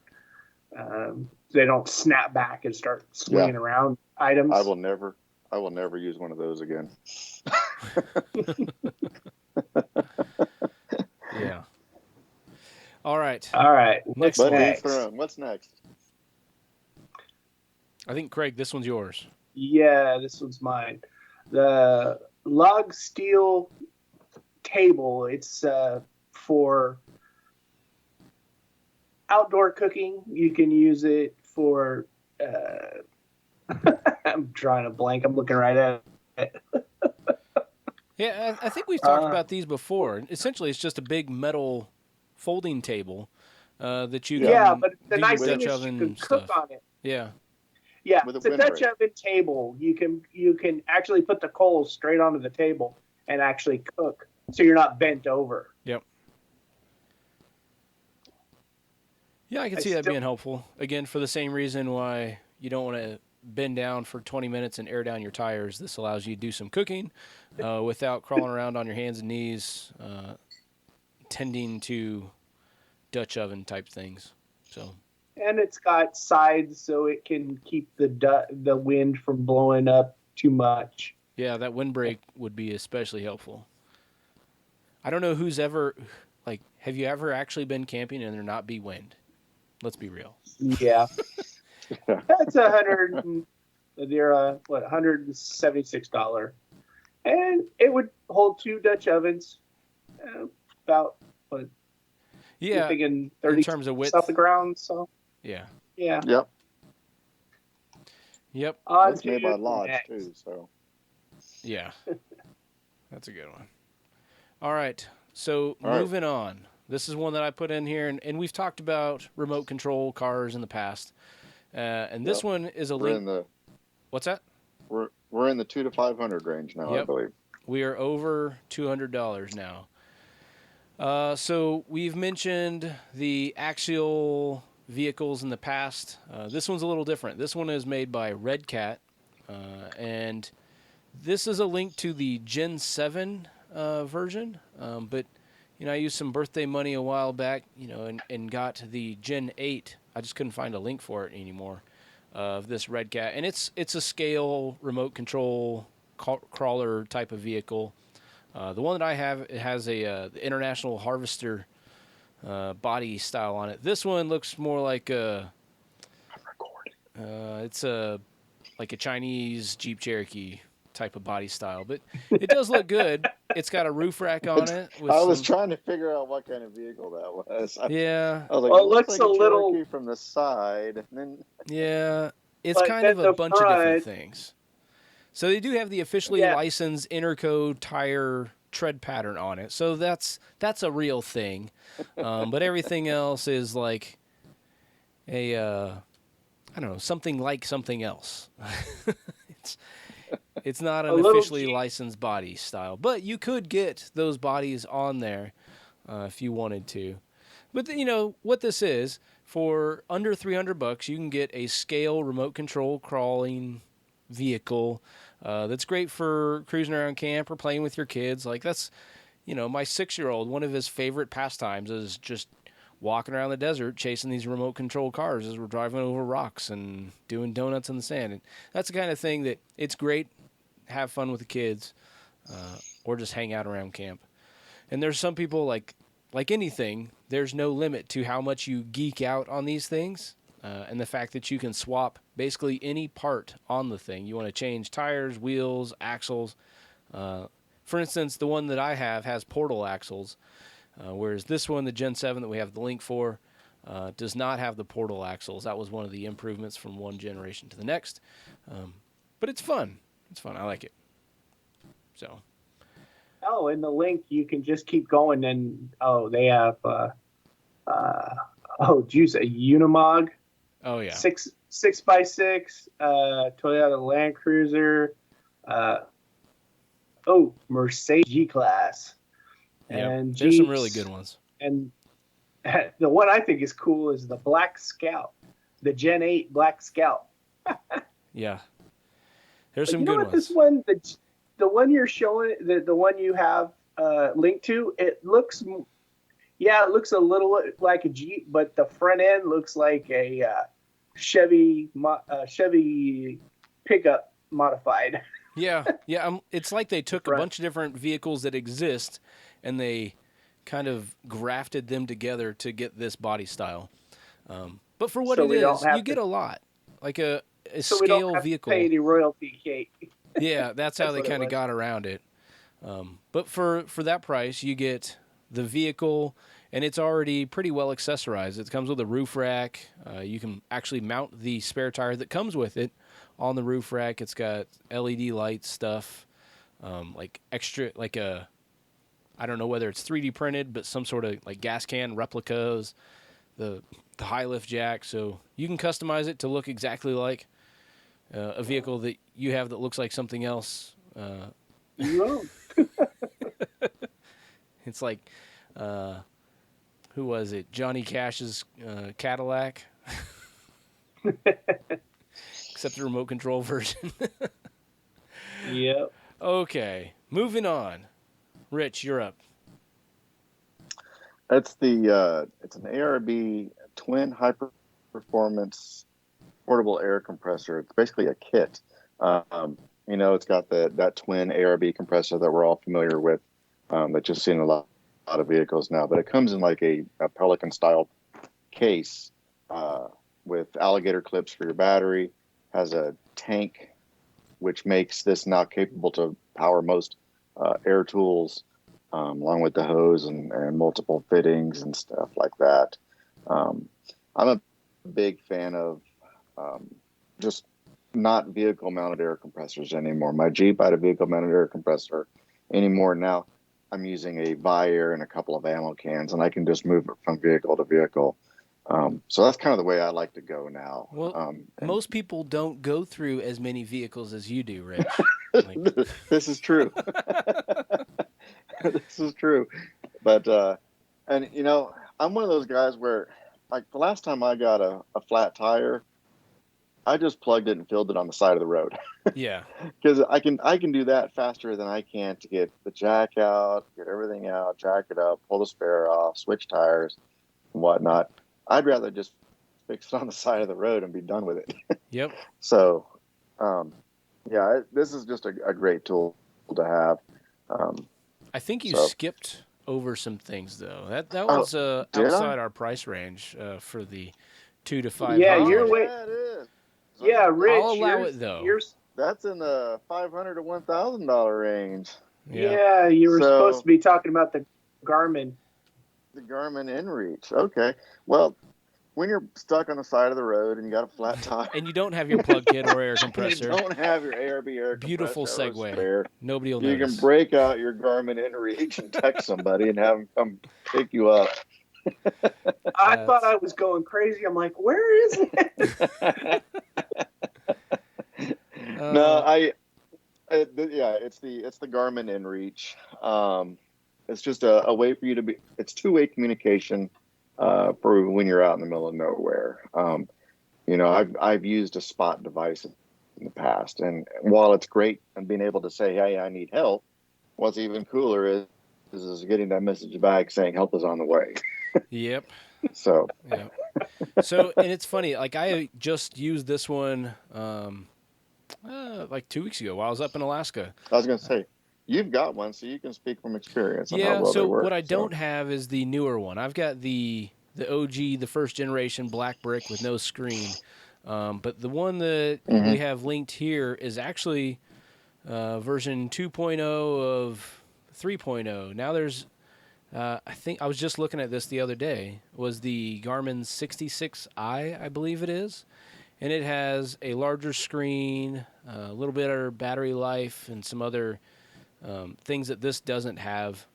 Speaker 4: They don't snap back and start swinging around items.
Speaker 3: I will never use one of those again.
Speaker 1: Yeah. All right.
Speaker 4: What's
Speaker 3: What's next?
Speaker 1: I think, Craig, this one's yours.
Speaker 4: Yeah, this one's mine. The log steel table. It's for outdoor cooking. You can use it for I'm drawing a blank. I'm looking right at it.
Speaker 1: Yeah, I think we've talked about these before. Essentially, it's just a big metal folding table that you can
Speaker 4: but the
Speaker 1: do
Speaker 4: nice
Speaker 1: Dutch
Speaker 4: thing is
Speaker 1: oven
Speaker 4: you can
Speaker 1: stuff.
Speaker 4: cook on it.
Speaker 1: Yeah.
Speaker 4: Yeah,
Speaker 3: With a
Speaker 4: it's a Dutch
Speaker 3: windbreak.
Speaker 4: oven table. You can actually put the coals straight onto the table and actually cook, so you're not bent over.
Speaker 1: Yep. Yeah, I can see that being helpful. Again, for the same reason why you don't want to bend down for 20 minutes and air down your tires. This allows you to do some cooking without crawling around on your hands and knees, tending to Dutch oven type things. So.
Speaker 4: And it's got sides so it can keep the wind from blowing up too much.
Speaker 1: Yeah, that windbreak would be especially helpful. I don't know who's ever, have you ever actually been camping and there not be wind? Let's be real.
Speaker 4: Yeah. That's $176. And it would hold 2 Dutch ovens, about,
Speaker 1: Yeah,
Speaker 4: thinking 30
Speaker 1: in terms of width
Speaker 4: off the ground, so.
Speaker 1: Yeah.
Speaker 3: Yep. It's made by Lodge too, so.
Speaker 1: Yeah. That's a good one. All right. So moving on. This is one that I put in here, and we've talked about remote control cars in the past. And this one is a link. What's that?
Speaker 3: We're in the $200 to $500 range now, I believe.
Speaker 1: We are over $200 now. So we've mentioned the axial vehicles in the past. This one's a little different. This one is made by Red Cat, and this is a link to the Gen 7 version. But I used some birthday money a while back, and got the Gen 8. I just couldn't find a link for it anymore of this Red Cat, and it's a scale remote control crawler type of vehicle. The one that I have, it has the International Harvester body style on it. This one looks more like it's like a Chinese Jeep Cherokee type of body style, but it does look good. It's got a roof rack on it.
Speaker 3: I was trying to figure out what kind of vehicle that was. I was like,
Speaker 4: well,
Speaker 3: it looks like
Speaker 4: a little
Speaker 3: Cherokee from the side. And then...
Speaker 1: Yeah, it's kind of a bunch of different things. So they do have the officially licensed Interco tire tread pattern on it. So that's a real thing. But everything else is like something like something else. It's not an officially licensed body style, but you could get those bodies on there if you wanted to. But what this is, for under $300, you can get a scale remote control crawling vehicle that's great for cruising around camp or playing with your kids. Like that's, my 6-year-old, one of his favorite pastimes is just walking around the desert chasing these remote control cars as we're driving over rocks and doing donuts in the sand. And that's the kind of thing that it's great have fun with the kids, or just hang out around camp. And there's some people like anything, there's no limit to how much you geek out on these things. And the fact that you can swap basically any part on the thing. You want to change tires, wheels, axles. For instance, the one that I have has portal axles, whereas this one, the Gen 7 that we have the link for, does not have the portal axles. That was one of the improvements from one generation to the next. But it's fun. It's fun. I like it. So.
Speaker 4: Oh, in the link, you can just keep going. And, they have, a Unimog.
Speaker 1: Oh, yeah.
Speaker 4: 6x6, Toyota Land Cruiser, Mercedes G-Class.
Speaker 1: Yeah,
Speaker 4: And
Speaker 1: there's some really good ones.
Speaker 4: And the one I think is cool is the Black Scout, the Gen 8 Black Scout.
Speaker 1: Yeah. There's some good ones.
Speaker 4: This one, the one you're showing, the one you have linked to, it looks a little like a Jeep, but the front end looks like a Chevy pickup modified.
Speaker 1: Yeah. It's like they took a bunch of different vehicles that exist and they kind of grafted them together to get this body style. But for what it is, you get a lot, like a
Speaker 4: so
Speaker 1: scale
Speaker 4: we don't have
Speaker 1: vehicle.
Speaker 4: To pay any royalty, Kate.
Speaker 1: Yeah, that's how they kind of got around it. But for that price, you get the vehicle, and it's already pretty well accessorized. It comes with a roof rack. You can actually mount the spare tire that comes with it on the roof rack. It's got LED light stuff, like extra, like I don't know whether it's 3D printed, but some sort of like gas can replicas, the high lift jack. So you can customize it to look exactly like a vehicle that you have that looks like something else. It's like, who was it? Johnny Cash's Cadillac. Except the remote control version.
Speaker 4: Yep.
Speaker 1: Okay, moving on. Rich, you're up.
Speaker 3: It's an ARB twin high performance portable air compressor. It's basically a kit. It's got that twin ARB compressor that we're all familiar with. That's just seen a lot of vehicles now. But it comes in like a Pelican style case with alligator clips for your battery. Has a tank, which makes this now capable to power most air tools, along with the hose and multiple fittings and stuff like that. I'm a big fan of just not vehicle mounted air compressors anymore. My Jeep had a vehicle mounted air compressor anymore. Now I'm using a Viair and a couple of ammo cans, and I can just move it from vehicle to vehicle. So that's kind of the way I like to go now.
Speaker 1: Well, most people don't go through as many vehicles as you do, Rich.
Speaker 3: This is true. This is true. But, I'm one of those guys where, like, the last time I got a flat tire, I just plugged it and filled it on the side of the road.
Speaker 1: Yeah.
Speaker 3: Because I can do that faster than I can to get the jack out, get everything out, jack it up, pull the spare off, switch tires and whatnot. I'd rather just fix it on the side of the road and be done with it.
Speaker 1: Yep.
Speaker 3: So, this is just a great tool to have.
Speaker 1: I think you skipped over some things, though. That was outside our price range for the 2 to 5.
Speaker 4: Yeah,
Speaker 3: you're way. Yeah, it is.
Speaker 4: Yeah, Rich.
Speaker 1: I'll allow it, though.
Speaker 3: That's in the $500 to $1,000 range.
Speaker 4: Yeah, you were supposed to be talking about the Garmin.
Speaker 3: The Garmin Inreach. Okay. Well, when you're stuck on the side of the road and you got a flat tire.
Speaker 1: And you don't have your plug kit or air compressor.
Speaker 3: You don't have your ARB air
Speaker 1: Beautiful
Speaker 3: compressor.
Speaker 1: segue. Nobody will
Speaker 3: You
Speaker 1: notice.
Speaker 3: can break out your Garmin Inreach and text somebody and have them come pick you up.
Speaker 4: I thought I was going crazy. I'm like, where is it?
Speaker 3: No, it's the Garmin Inreach. It's just a way for you to be. It's two-way communication for when you're out in the middle of nowhere. I've used a spot device in the past, and while it's great and being able to say, "Hey, I need help," what's even cooler is getting that message back saying help is on the way.
Speaker 1: Yep.
Speaker 3: So.
Speaker 1: Yeah. So, and it's funny. Like I just used this one Like 2 weeks ago while I was up in Alaska.
Speaker 3: I was going to say, you've got one, so you can speak from experience on how
Speaker 1: Yeah,
Speaker 3: well they
Speaker 1: so
Speaker 3: work.
Speaker 1: what I don't have is the newer one. I've got the OG, the first generation black brick with no screen. But the one that we have linked here is actually version 2.0 of 3.0. Now there's, I think I was just looking at this the other day, was the Garmin 66i, I believe it is. And it has a larger screen, a little bit of battery life, and some other things that this doesn't have.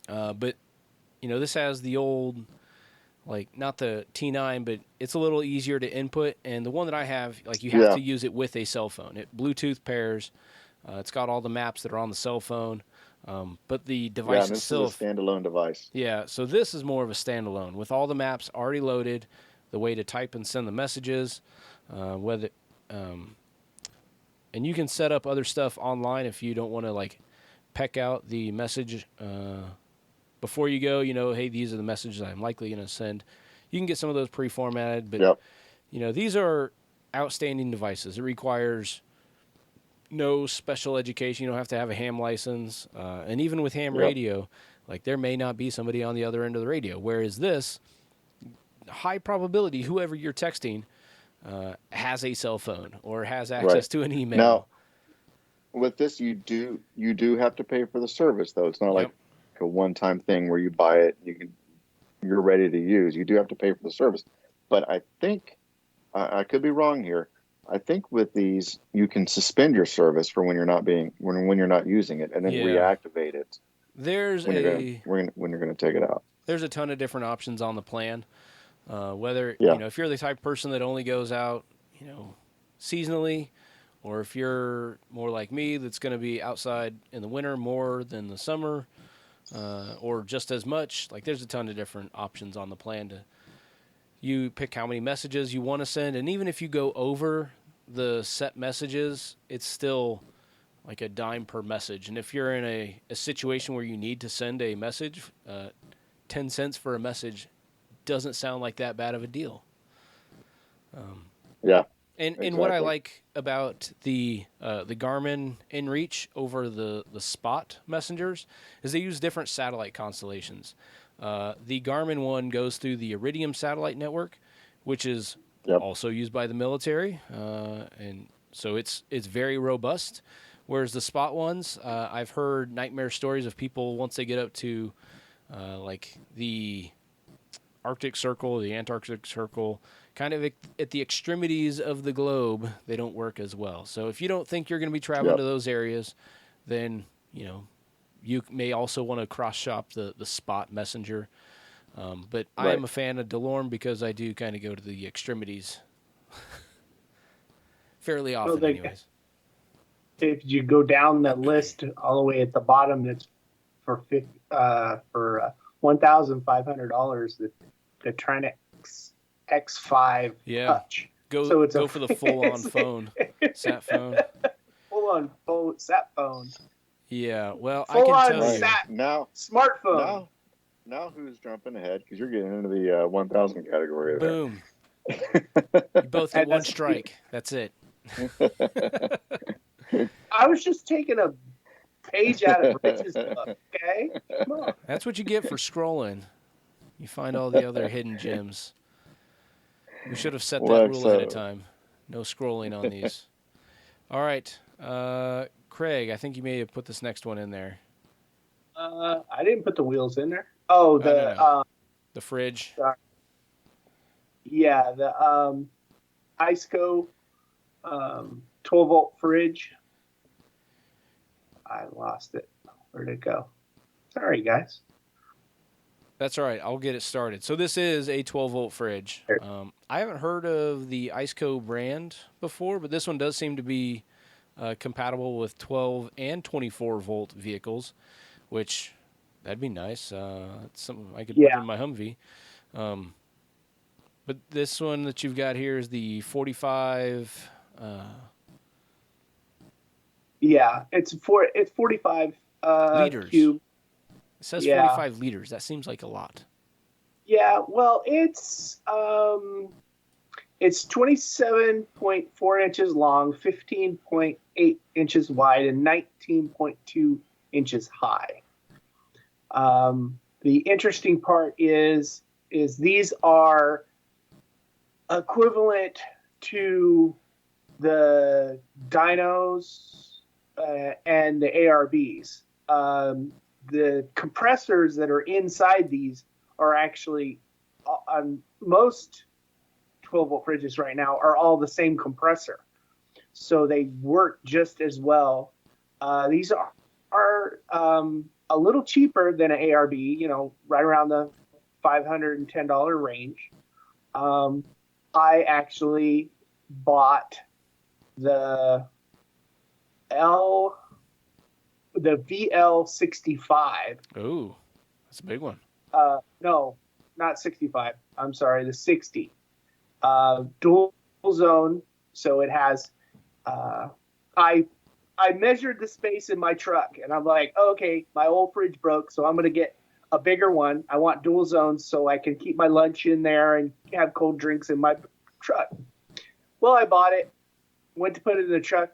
Speaker 1: But, this has the old, like, not the T9, but it's a little easier to input. And the one that I have, like, you have to use it with a cell phone. It Bluetooth pairs. It's got all the maps that are on the cell phone. But the device itself...
Speaker 3: is a standalone device.
Speaker 1: Yeah, so this is more of a standalone with all the maps already loaded, the way to type and send the messages, and you can set up other stuff online if you don't want to like peck out the message before you go. Hey, these are the messages I'm likely going to send. You can get some of those pre-formatted, but these are outstanding devices. It requires no special education. You don't have to have a ham license, and even with ham radio, like there may not be somebody on the other end of the radio. Whereas this, high probability, whoever you're texting has a cell phone or has access to an email.
Speaker 3: Now, with this, you do have to pay for the service, though. It's not like a one-time thing where you buy it, you're ready to use. You do have to pay for the service. But I think I could be wrong here. I think with these, you can suspend your service for when you're not using it, and then reactivate it.
Speaker 1: There's
Speaker 3: when you're going to take it out.
Speaker 1: There's a ton of different options on the plan. Whether if you're the type of person that only goes out, seasonally, or if you're more like me, that's going to be outside in the winter more than the summer, or just as much. Like there's a ton of different options on the plan to. You pick how many messages you want to send, and even if you go over the set messages, it's still like a dime per message. And if you're in a situation where you need to send a message, 10 cents for a message doesn't sound like that bad of a deal. And what I like about the Garmin Inreach over the Spot messengers is they use different satellite constellations. The Garmin one goes through the Iridium satellite network, which is also used by the military, and so it's very robust. Whereas the Spot ones, I've heard nightmare stories of people once they get up to like the Arctic Circle, the Antarctic Circle, kind of at the extremities of the globe, they don't work as well. So if you don't think you're going to be traveling to those areas, then you may also want to cross-shop the Spot messenger. But I am a fan of DeLorme because I do kind of go to the extremities fairly often anyways.
Speaker 4: If you go down the list all the way at the bottom, it's for $1,500, the Trinix X5 Touch.
Speaker 1: Go for the full-on phone, sat phone.
Speaker 4: Full-on phone, sat phone.
Speaker 1: Yeah, well,
Speaker 4: full
Speaker 1: I can tell
Speaker 4: you.
Speaker 3: Now,
Speaker 4: smartphone.
Speaker 3: Now who's jumping ahead? Because you're getting into the 1,000 category there.
Speaker 1: Boom. You both get one strike. That's it.
Speaker 4: I was just taking a page out of Rich's book, okay? Come on.
Speaker 1: That's what you get for scrolling. You find all the other hidden gems. We should have set that rule ahead of time. No scrolling on these. All right. Craig, I think you may have put this next one in there.
Speaker 4: I didn't put the wheels in there. Oh,
Speaker 1: the fridge.
Speaker 4: Yeah, the IceCo 12-volt fridge. I lost it. Where'd it go? Sorry, guys.
Speaker 1: That's all right. I'll get it started. So this is a 12-volt fridge. I haven't heard of the IceCo brand before, but this one does seem to be compatible with 12 and 24-volt vehicles, which that'd be nice. It's something I could put in my Humvee. But this one that you've got here is the 45.
Speaker 4: It's 45
Speaker 1: liters.
Speaker 4: cube.
Speaker 1: It says 45 liters. That seems like a lot.
Speaker 4: Yeah, well, it's It's 27.4 inches long, 15.8 inches wide, and 19.2 inches high. The interesting part is these are equivalent to the dynos and the ARBs. The compressors that are inside these are actually on most 12-volt fridges right now are all the same compressor, so they work just as well. These are a little cheaper than an ARB, right around the $510 range. I actually bought the VL65.
Speaker 1: Ooh, that's a big one.
Speaker 4: No, not 65. I'm sorry, the 60. Dual zone, so it has. I measured the space in my truck, and I'm like, okay, my old fridge broke, so I'm going to get a bigger one. I want dual zones so I can keep my lunch in there and have cold drinks in my truck. Well, I bought it, went to put it in the truck,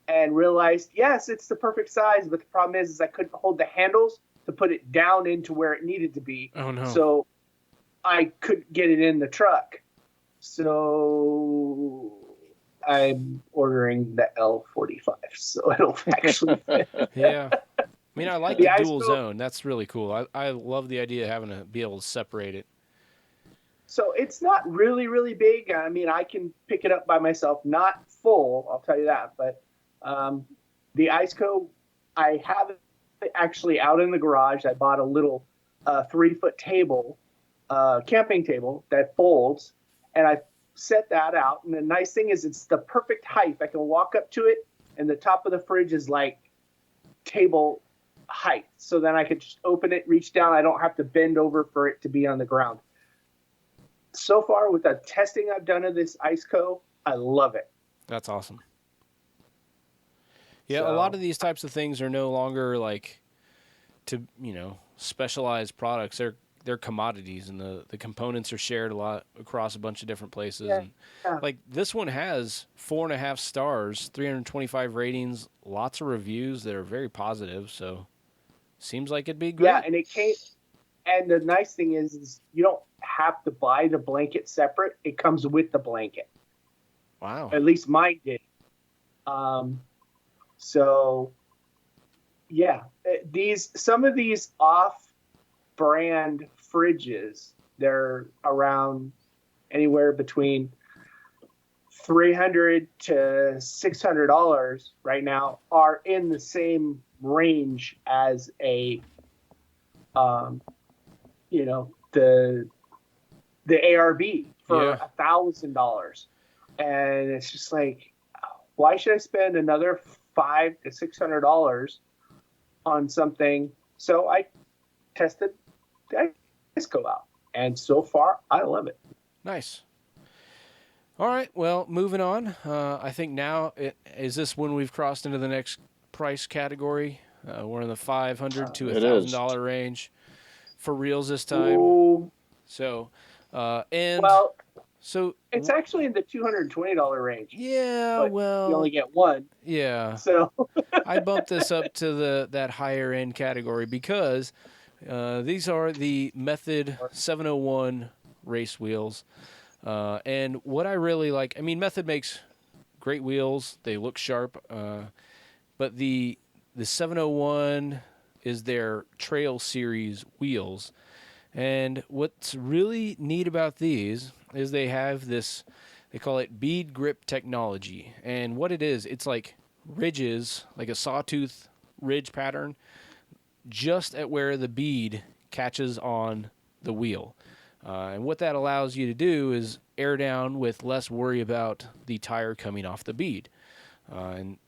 Speaker 4: and realized, yes, it's the perfect size, but the problem is I couldn't hold the handles to put it down into where it needed to be.
Speaker 1: Oh, no.
Speaker 4: So I couldn't get it in the truck. So I'm ordering the L45, so it'll actually fit.
Speaker 1: Yeah. I mean, I like
Speaker 4: The
Speaker 1: the
Speaker 4: ice
Speaker 1: dual
Speaker 4: cube-
Speaker 1: zone. That's really cool. I love the idea of having to be able to separate it.
Speaker 4: So it's not really, really big. I mean, I can pick it up by myself, not full, I'll tell you that. But the IceCo, I have it actually out in the garage. I bought a little 3-foot table, camping table that folds, and I set that out. And the nice thing is it's the perfect height. I can walk up to it, and the top of the fridge is like table height. So then I could just open it, reach down. I don't have to bend over for it to be on the ground. So far, with the testing I've done of this IceCo, I love it.
Speaker 1: That's awesome. Yeah,
Speaker 4: So-
Speaker 1: a lot of these types of things are no longer like specialized products. They're commodities, and the components are shared a lot across a bunch of different places.
Speaker 4: Yeah.
Speaker 1: And like this one has 4.5 stars, 325 ratings, lots of reviews that are very positive. So seems like it'd be great.
Speaker 4: Yeah, and it came. And the nice thing is you don't have to buy the blanket separate. It comes with the blanket.
Speaker 1: Wow.
Speaker 4: At least mine did. So yeah, some of these off-brand fridges, they're around anywhere between $300 to $600 right now, are in the same range as a the ARB for $1,000, and it's just like, why should I spend another $500 to $600 on something? So I tested the IceCo out, and so far I love it.
Speaker 1: Nice. All right. Well, moving on. I think now is this when we've crossed into the next price category? We're in the $500 to $1,000 range for reals this time.
Speaker 4: Ooh.
Speaker 1: So,
Speaker 4: so it's actually in the $220 range.
Speaker 1: Yeah,
Speaker 4: but
Speaker 1: well,
Speaker 4: you only get one.
Speaker 1: Yeah.
Speaker 4: So
Speaker 1: I bumped this up to that higher end category because these are the Method 701 race wheels. And what I really like, I mean, Method makes great wheels. They look sharp. But the 701 is their Trail Series wheels. And what's really neat about these is they have this, they call it bead grip technology. And what it is, it's like ridges, like a sawtooth ridge pattern, just at where the bead catches on the wheel. And what that allows you to do is air down with less worry about the tire coming off the bead. And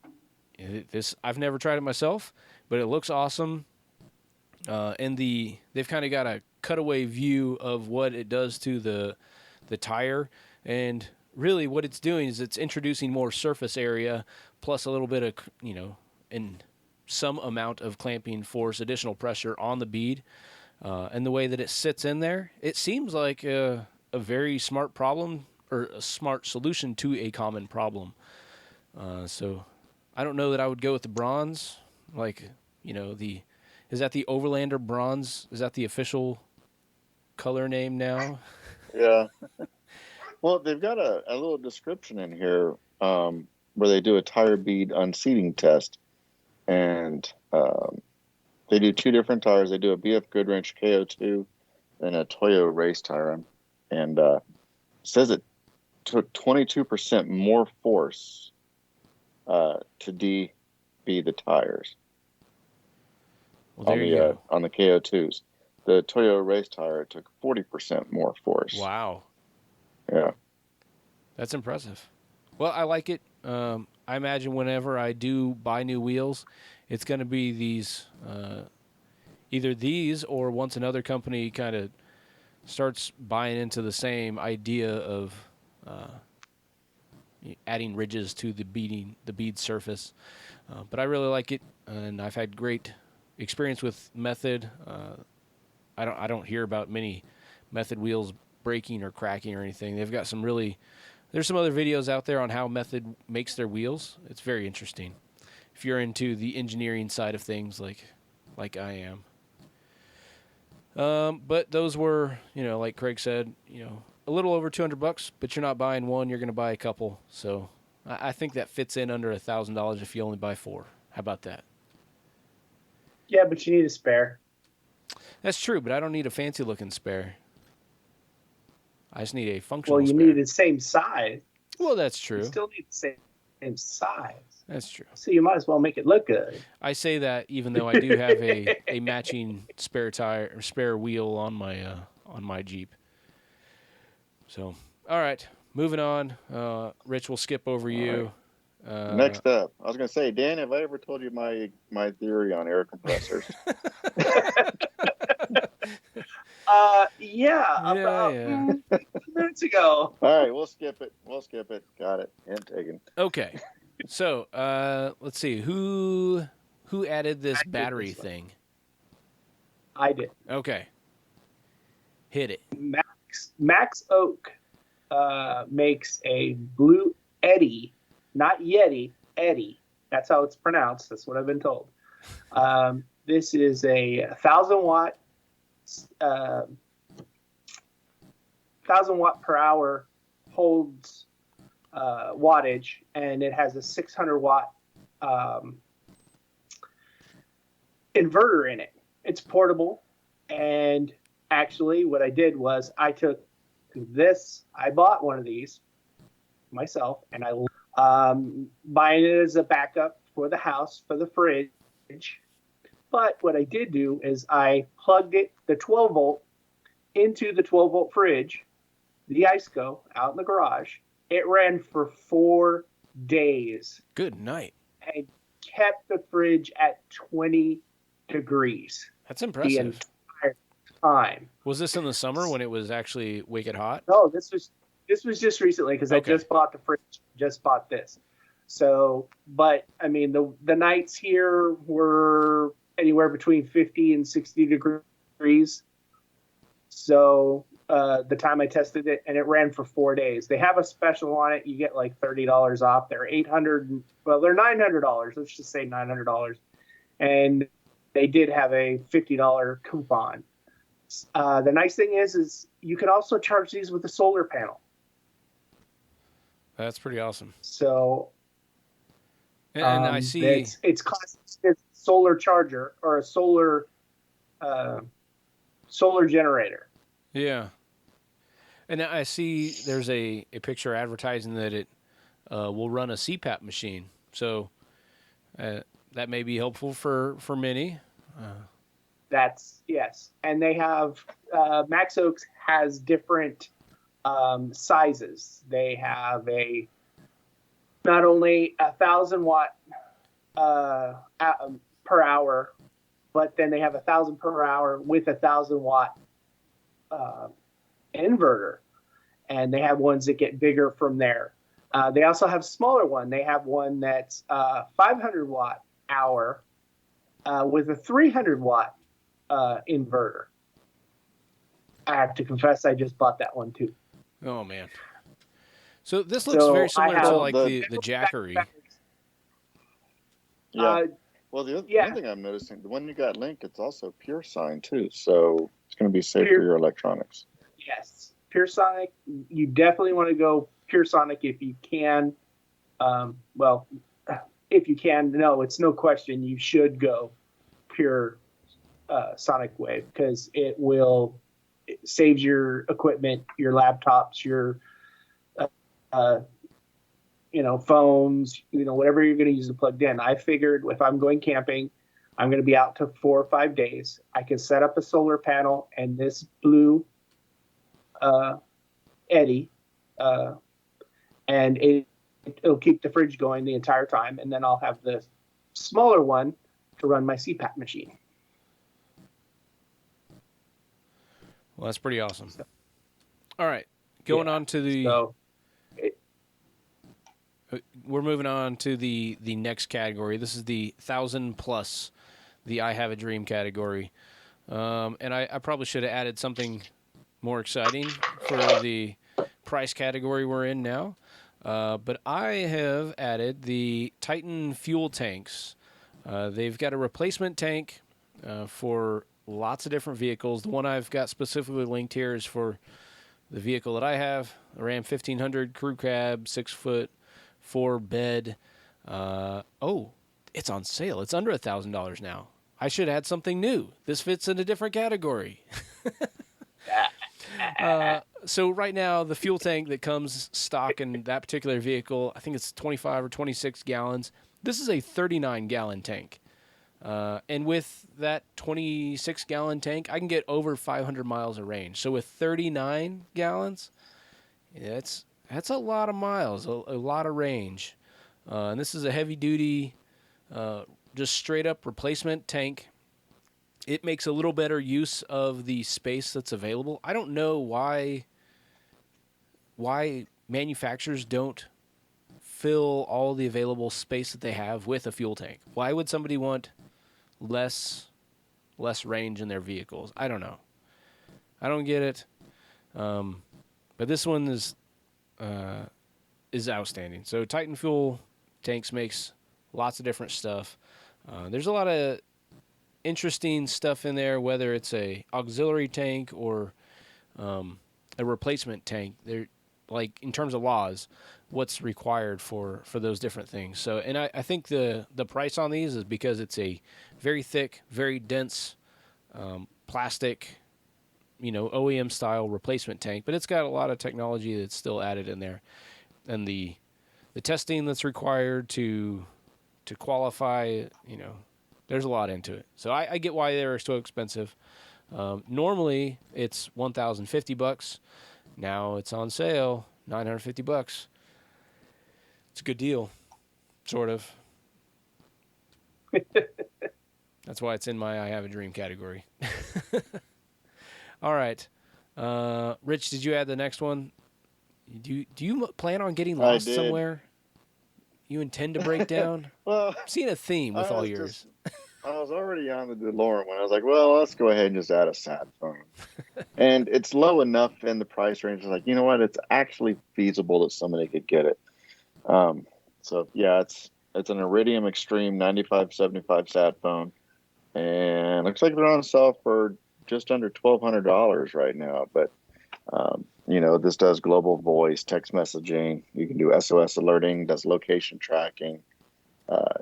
Speaker 1: this, I've never tried it myself, but it looks awesome. And they've kind of got a cutaway view of what it does to the tire. And really what it's doing is it's introducing more surface area plus a little bit of, in some amount of clamping force, additional pressure on the bead. And the way that it sits in there, it seems like a very smart problem or a smart solution to a common problem. So I don't know that I would go with the bronze. Like, is that the Overlander bronze? Is that the official color name now?
Speaker 3: Yeah. Well, they've got a little description in here where they do a tire bead unseating test. And they do 2 different tires. They do a BF Goodwrench KO2 and a Toyo race tire. And it says it took 22% more force to bead the tires on the KO2s. The Toyo race tire took 40% more force.
Speaker 1: Wow.
Speaker 3: Yeah.
Speaker 1: That's impressive. Well, I like it. I imagine whenever I do buy new wheels, it's going to be these, either these or once another company kind of starts buying into the same idea of adding ridges to the bead surface. But I really like it, and I've had great experience with Method. I don't hear about many Method wheels breaking or cracking or anything. They've got there's some other videos out there on how Method makes their wheels. It's very interesting if you're into the engineering side of things like I am. But those were, like Craig said, a little over $200, but you're not buying one, you're going to buy a couple. So I think that fits in under $1,000 if you only buy 4. How about that?
Speaker 4: Yeah, but you need a spare.
Speaker 1: That's true, but I don't need a fancy looking spare. I just need a functional
Speaker 4: Well, you
Speaker 1: spare.
Speaker 4: need the same size.
Speaker 1: Well, that's true.
Speaker 4: You still need the same size.
Speaker 1: That's true.
Speaker 4: So you might as well make it look good.
Speaker 1: I say that even though I do have a matching spare tire or spare wheel on my Jeep. So, all right, moving on. Rich, we'll skip over you.
Speaker 3: Right. Next up, I was going to say, Dan, have I ever told you my theory on air compressors?
Speaker 4: About minutes ago.
Speaker 3: All right, we'll skip it. Got it. And taken.
Speaker 1: Okay. So, let's see. Who added this battery thing?
Speaker 4: I did.
Speaker 1: Okay. Hit it.
Speaker 4: Max Oak makes a Blue Eddy, not Yeti, Eddy. That's how it's pronounced. That's what I've been told. This is a 1,000 watt per hour holds wattage, and it has a 600 watt inverter in it. It's portable, and actually what I did was I bought one of these myself, and buying it as a backup for the house, for the fridge. But what I did do is I plugged the 12 volt into the 12 volt fridge, the ISCO, out in the garage. It ran for 4 days.
Speaker 1: Good night.
Speaker 3: Mm-hmm.
Speaker 4: And kept the fridge at 20 degrees.
Speaker 1: That's impressive.
Speaker 4: The entire time.
Speaker 1: Was this in the summer when it was actually wicked hot?
Speaker 4: No, this was just recently because I just bought the fridge. Just bought this. So, but I mean, the nights here were anywhere between 50 and 60 degrees. So the time I tested it, and it ran for 4 days. They have a special on it. You get like $30 off. They're $800. Well, they're $900. Let's just say $900. And they did have a $50 coupon. The nice thing is you can also charge these with a solar panel.
Speaker 1: That's pretty awesome.
Speaker 4: So,
Speaker 1: and I see
Speaker 4: it's classic solar charger or a solar generator.
Speaker 1: Yeah. And I see there's a picture advertising that it will run a CPAP machine. So that may be helpful for many.
Speaker 4: Yes. And they have, Max Oaks has different sizes. They have not only 1,000 watt per hour, but then they have 1,000 per hour with 1,000 watt inverter, and they have ones that get bigger from there. They also have smaller one. They have one that's 500 watt hour with a 300 watt inverter. I have to confess, I just bought that one too.
Speaker 1: Oh man. So this looks very similar to like
Speaker 3: the
Speaker 1: the Jackery.
Speaker 3: Yeah. Well, the one thing I'm noticing, the one you got linked, it's also pure sign too, so it's going to be safe for your electronics.
Speaker 4: Yes, pure sonic. You definitely want to go pure sonic if you can. Well, if you can, no, it's no question. You should go pure sonic wave because it saves your equipment, your laptops, your phones, whatever you're going to use to plug in. I figured if I'm going camping, I'm going to be out to 4 or 5 days. I can set up a solar panel and this blue eddy, and it'll keep the fridge going the entire time. And then I'll have the smaller one to run my CPAP machine.
Speaker 1: Well, that's pretty awesome. All right, going on to the. We're moving on to the next category. This is the 1,000+, the I Have a Dream category. And I probably should have added something more exciting for the price category we're in now. But I have added the Titan fuel tanks. They've got a replacement tank for lots of different vehicles. The one I've got specifically linked here is for the vehicle that I have, a Ram 1500 crew cab, 6-foot, 4-bed. It's on sale. It's under $1,000 now. I should add something new. This fits in a different category. So right now, the fuel tank that comes stock in that particular vehicle, I think it's 25 or 26 gallons. This is a 39-gallon tank. And with that 26-gallon tank, I can get over 500 miles of range. So with 39 gallons, that's a lot of miles, a lot of range. And this is a heavy-duty, just straight-up replacement tank. It makes a little better use of the space that's available. I don't know why manufacturers don't fill all the available space that they have with a fuel tank. Why would somebody want less range in their vehicles? I don't know. I don't get it. But this one is outstanding. So Titan Fuel Tanks makes lots of different stuff. There's a lot of interesting stuff in there, whether it's a auxiliary tank or a replacement tank. They're like in terms of laws, what's required for those different things. So, and I think the price on these is because it's a very thick, very dense plastic, OEM style replacement tank, but it's got a lot of technology that's still added in there, and the testing that's required to qualify, there's a lot into it. So I get why they're so expensive. Normally it's $1,050. Now it's on sale, $950. It's a good deal, sort of. That's why it's in my I Have a Dream category. All right. Rich, did you add the next one? Do you plan on getting lost somewhere? You intend to break down?
Speaker 3: Well,
Speaker 1: I'm seeing a theme with all yours.
Speaker 3: I was already on the DeLorean one. I was like, well, let's go ahead and just add a sat phone. And it's low enough in the price range. It's like, you know what? It's actually feasible that somebody could get it. So yeah, it's an Iridium Extreme 9575 sat phone, and looks like they're on sale for just under $1,200 right now. But this does global voice, text messaging. You can do SOS alerting, does location tracking.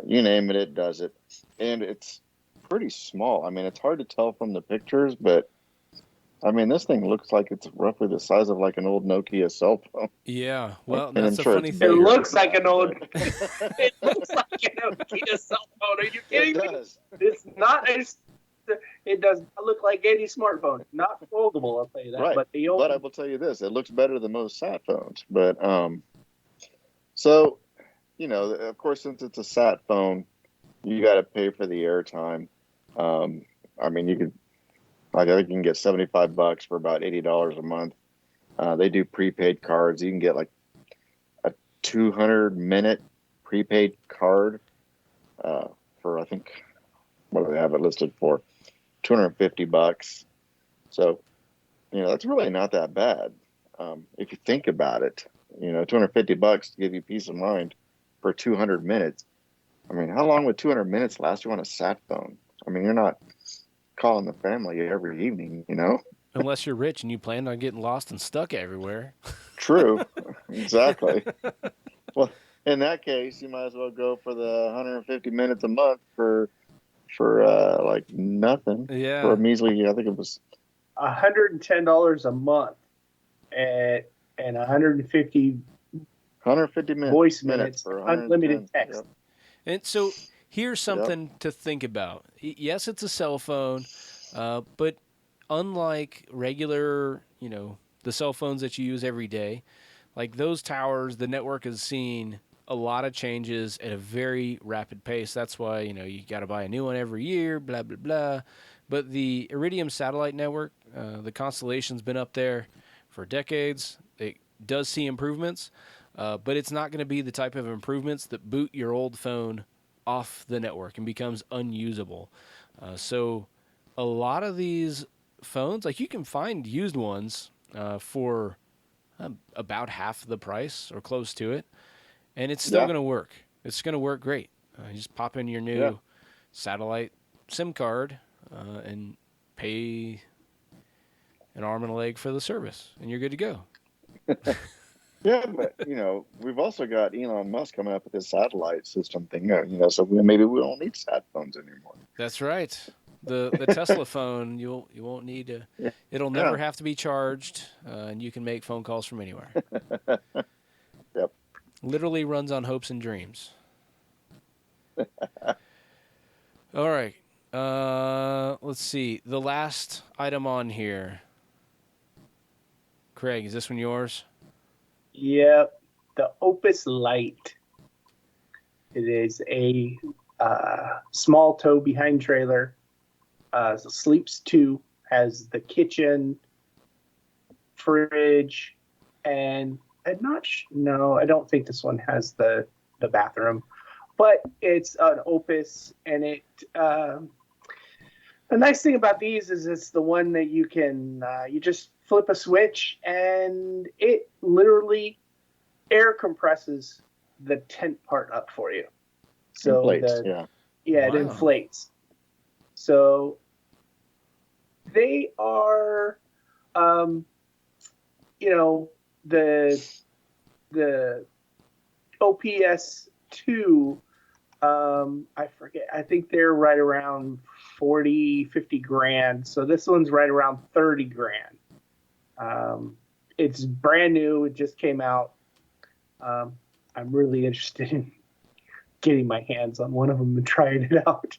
Speaker 3: You name it, it does it. And it's pretty small. I mean, it's hard to tell from the pictures, but I mean, this thing looks like it's roughly the size of like an old Nokia cell phone.
Speaker 1: Yeah, well, that's a funny thing.
Speaker 4: It looks like an old. It looks like an Nokia cell phone. Are you kidding me? It's not. It does not look like any smartphone. Not foldable, I'll tell you that.
Speaker 3: Right.
Speaker 4: But
Speaker 3: But I will tell you this: it looks better than most sat phones. But so of course, since it's a sat phone, you got to pay for the airtime. I mean, you could. I think you can get $75 for about $80 a month. They do prepaid cards. You can get like a 200-minute prepaid card for, I think, what do they have it listed for? $250. So, that's really not that bad if you think about it. $250 to give you peace of mind for 200 minutes. I mean, how long would 200 minutes last you on a sat phone? I mean, you're not calling the family every evening,
Speaker 1: Unless you're rich and you plan on getting lost and stuck everywhere.
Speaker 3: True. Exactly. Well, in that case, you might as well go for the 150 minutes a month for like nothing.
Speaker 1: Yeah.
Speaker 3: For a measly, I think it was
Speaker 4: $110 a month and 150
Speaker 3: minutes,
Speaker 4: voice minutes
Speaker 3: for
Speaker 4: unlimited text.
Speaker 3: Yep.
Speaker 1: And so here's something to think about. Yes, it's a cell phone, but unlike regular, the cell phones that you use every day, like those towers, the network has seen a lot of changes at a very rapid pace. That's why, you got to buy a new one every year, blah, blah, blah. But the Iridium satellite network, the constellation's been up there for decades. It does see improvements, but it's not going to be the type of improvements that boot your old phone off the network and becomes unusable. So a lot of these phones, like you can find used ones for about half the price or close to it, and it's still going to work. It's going to work great. You just pop in your new satellite SIM card and pay an arm and a leg for the service, and you're good to go.
Speaker 3: Yeah, but we've also got Elon Musk coming up with this satellite system thing. So maybe we don't need sat phones anymore.
Speaker 1: That's right. The Tesla phone, you won't need to.
Speaker 3: Yeah.
Speaker 1: It'll never have to be charged, and you can make phone calls from anywhere.
Speaker 3: Yep.
Speaker 1: Literally runs on hopes and dreams. All right. Let's see. The last item on here. Craig, is this one yours?
Speaker 4: Yep, the Opus Lite. It is a small tow behind trailer. Sleeps 2, has the kitchen, fridge, and I'm not no, I don't think this one has the bathroom, but it's an Opus, and it the nice thing about these is it's the one that you can you just flip a switch and it literally air compresses the tent part up for you. So
Speaker 3: inflates,
Speaker 4: it inflates. So they are, the OPS 2, I forget, I think they're right around 40-50 grand. So this one's right around 30 grand. It's brand new. It just came out. I'm really interested in getting my hands on one of them and trying it out.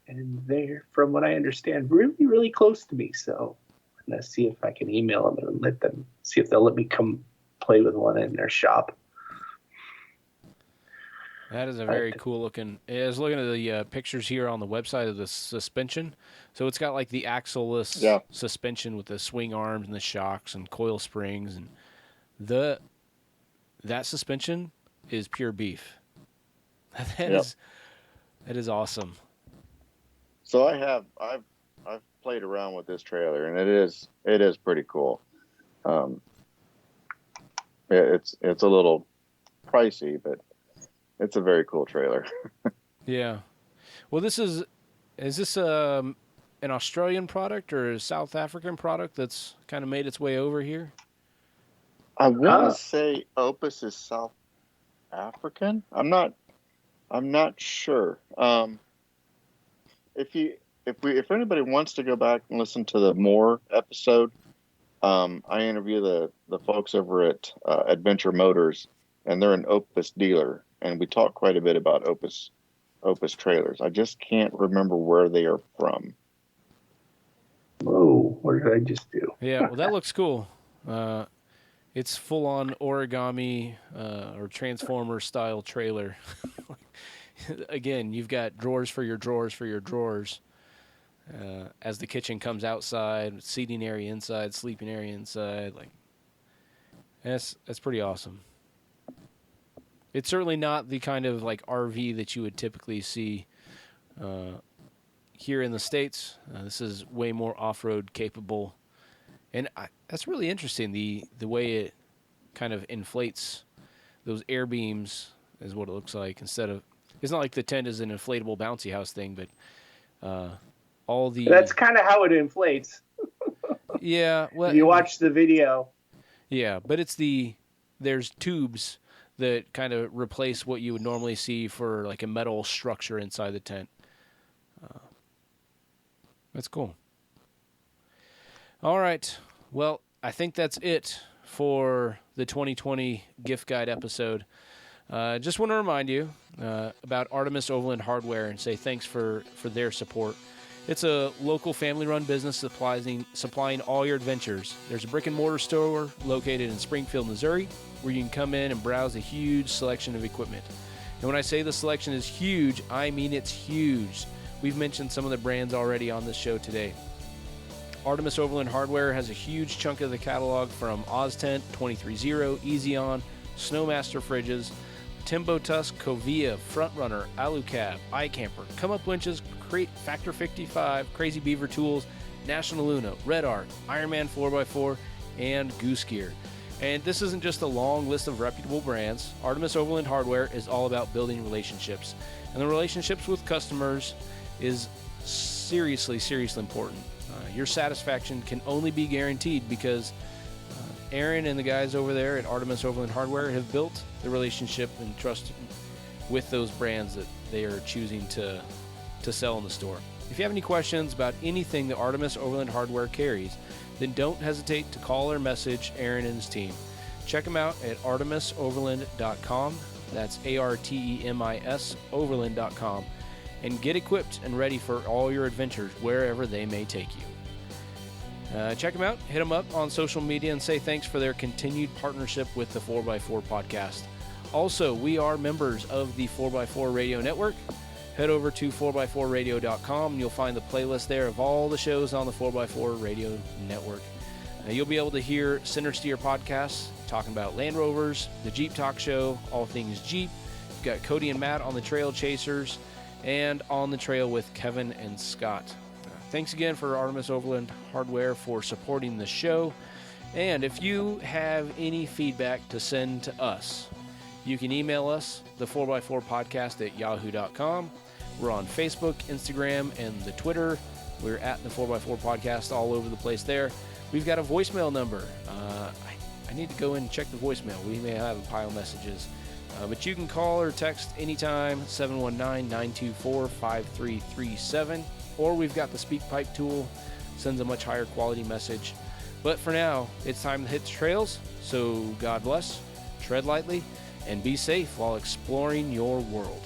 Speaker 4: And they're, from what I understand, really, really close to me. So I'm going to see if I can email them and let them see if they'll let me come play with one in their shop.
Speaker 1: That is a very cool looking. I was looking at the pictures here on the website of the suspension. So it's got like the axle-less suspension with the swing arms and the shocks and coil springs, and that suspension is pure beef. That is awesome.
Speaker 3: So I've played around with this trailer, and it is pretty cool. It's a little pricey, but it's a very cool trailer.
Speaker 1: Yeah. Well, is this an Australian product or a South African product that's kind of made its way over here?
Speaker 3: I want to say Opus is South African. I'm not sure. If anybody wants to go back and listen to the More episode, I interview the folks over at Adventure Motors, and they're an Opus dealer, and we talk quite a bit about Opus trailers. I just can't remember where they are from.
Speaker 4: Whoa, what did I just do?
Speaker 1: Yeah, well, that looks cool. It's full-on origami or Transformer-style trailer. Again, you've got drawers for your drawers for your drawers. As the kitchen comes outside, seating area inside, sleeping area inside, like that's pretty awesome. It's certainly not the kind of like RV that you would typically see here in the States. This is way more off-road capable, and that's really interesting. The way kind of inflates those air beams, is what it looks like. Instead of, it's not like the tent is an inflatable bouncy house thing, but all the...
Speaker 4: That's kind of how it inflates.
Speaker 1: Yeah. Well,
Speaker 4: if you watch the video.
Speaker 1: Yeah, but there's tubes that kind of replace what you would normally see for like a metal structure inside the tent. That's cool. All right. Well, I think that's it for the 2020 gift guide episode. Just want to remind you about Artemis Overland Hardware and say thanks for their support. It's a local family-run business supplying all your adventures. There's a brick-and-mortar store located in Springfield, Missouri, where you can come in and browse a huge selection of equipment. And when I say the selection is huge, I mean it's huge. We've mentioned some of the brands already on this show today. Artemis Overland Hardware has a huge chunk of the catalog from Oztent, 23-0, Easy On, Snowmaster Fridges, Timbo Tusk, Covia, Frontrunner, Alucab, iCamper, Come Up Winches, Factor 55, Crazy Beaver Tools, National Luna, Red Arc, Ironman 4x4, and Goose Gear. And this isn't just a long list of reputable brands. Artemis Overland Hardware is all about building relationships. And the relationships with customers is seriously, seriously important. Your satisfaction can only be guaranteed because Aaron and the guys over there at Artemis Overland Hardware have built the relationship and trust with those brands that they are choosing to sell in the store. If you have any questions about anything that Artemis Overland Hardware carries, then don't hesitate to call or message Aaron and his team. Check them out at artemisoverland.com. That's ARTEMIS overland.com. And get equipped and ready for all your adventures wherever they may take you. Check them out, hit them up on social media, and say thanks for their continued partnership with the 4x4 podcast. Also, we are members of the 4x4 Radio Network. Head over to 4x4radio.com and you'll find the playlist there of all the shows on the 4x4 Radio Network. You'll be able to hear Center Steer podcasts talking about Land Rovers, the Jeep Talk Show, all things Jeep. You've got Cody and Matt on the Trail Chasers, and On the Trail with Kevin and Scott. Thanks again for Artemis Overland Hardware for supporting the show. And if you have any feedback to send to us, you can email us, the 4x4podcast at yahoo.com. We're on Facebook, Instagram, and the Twitter. We're at the 4x4 podcast all over the place there. We've got a voicemail number. I need to go in and check the voicemail. We may have a pile of messages. But you can call or text anytime, 719-924-5337. Or we've got the SpeakPipe tool, sends a much higher quality message. But for now, it's time to hit the trails. So God bless, tread lightly, and be safe while exploring your world.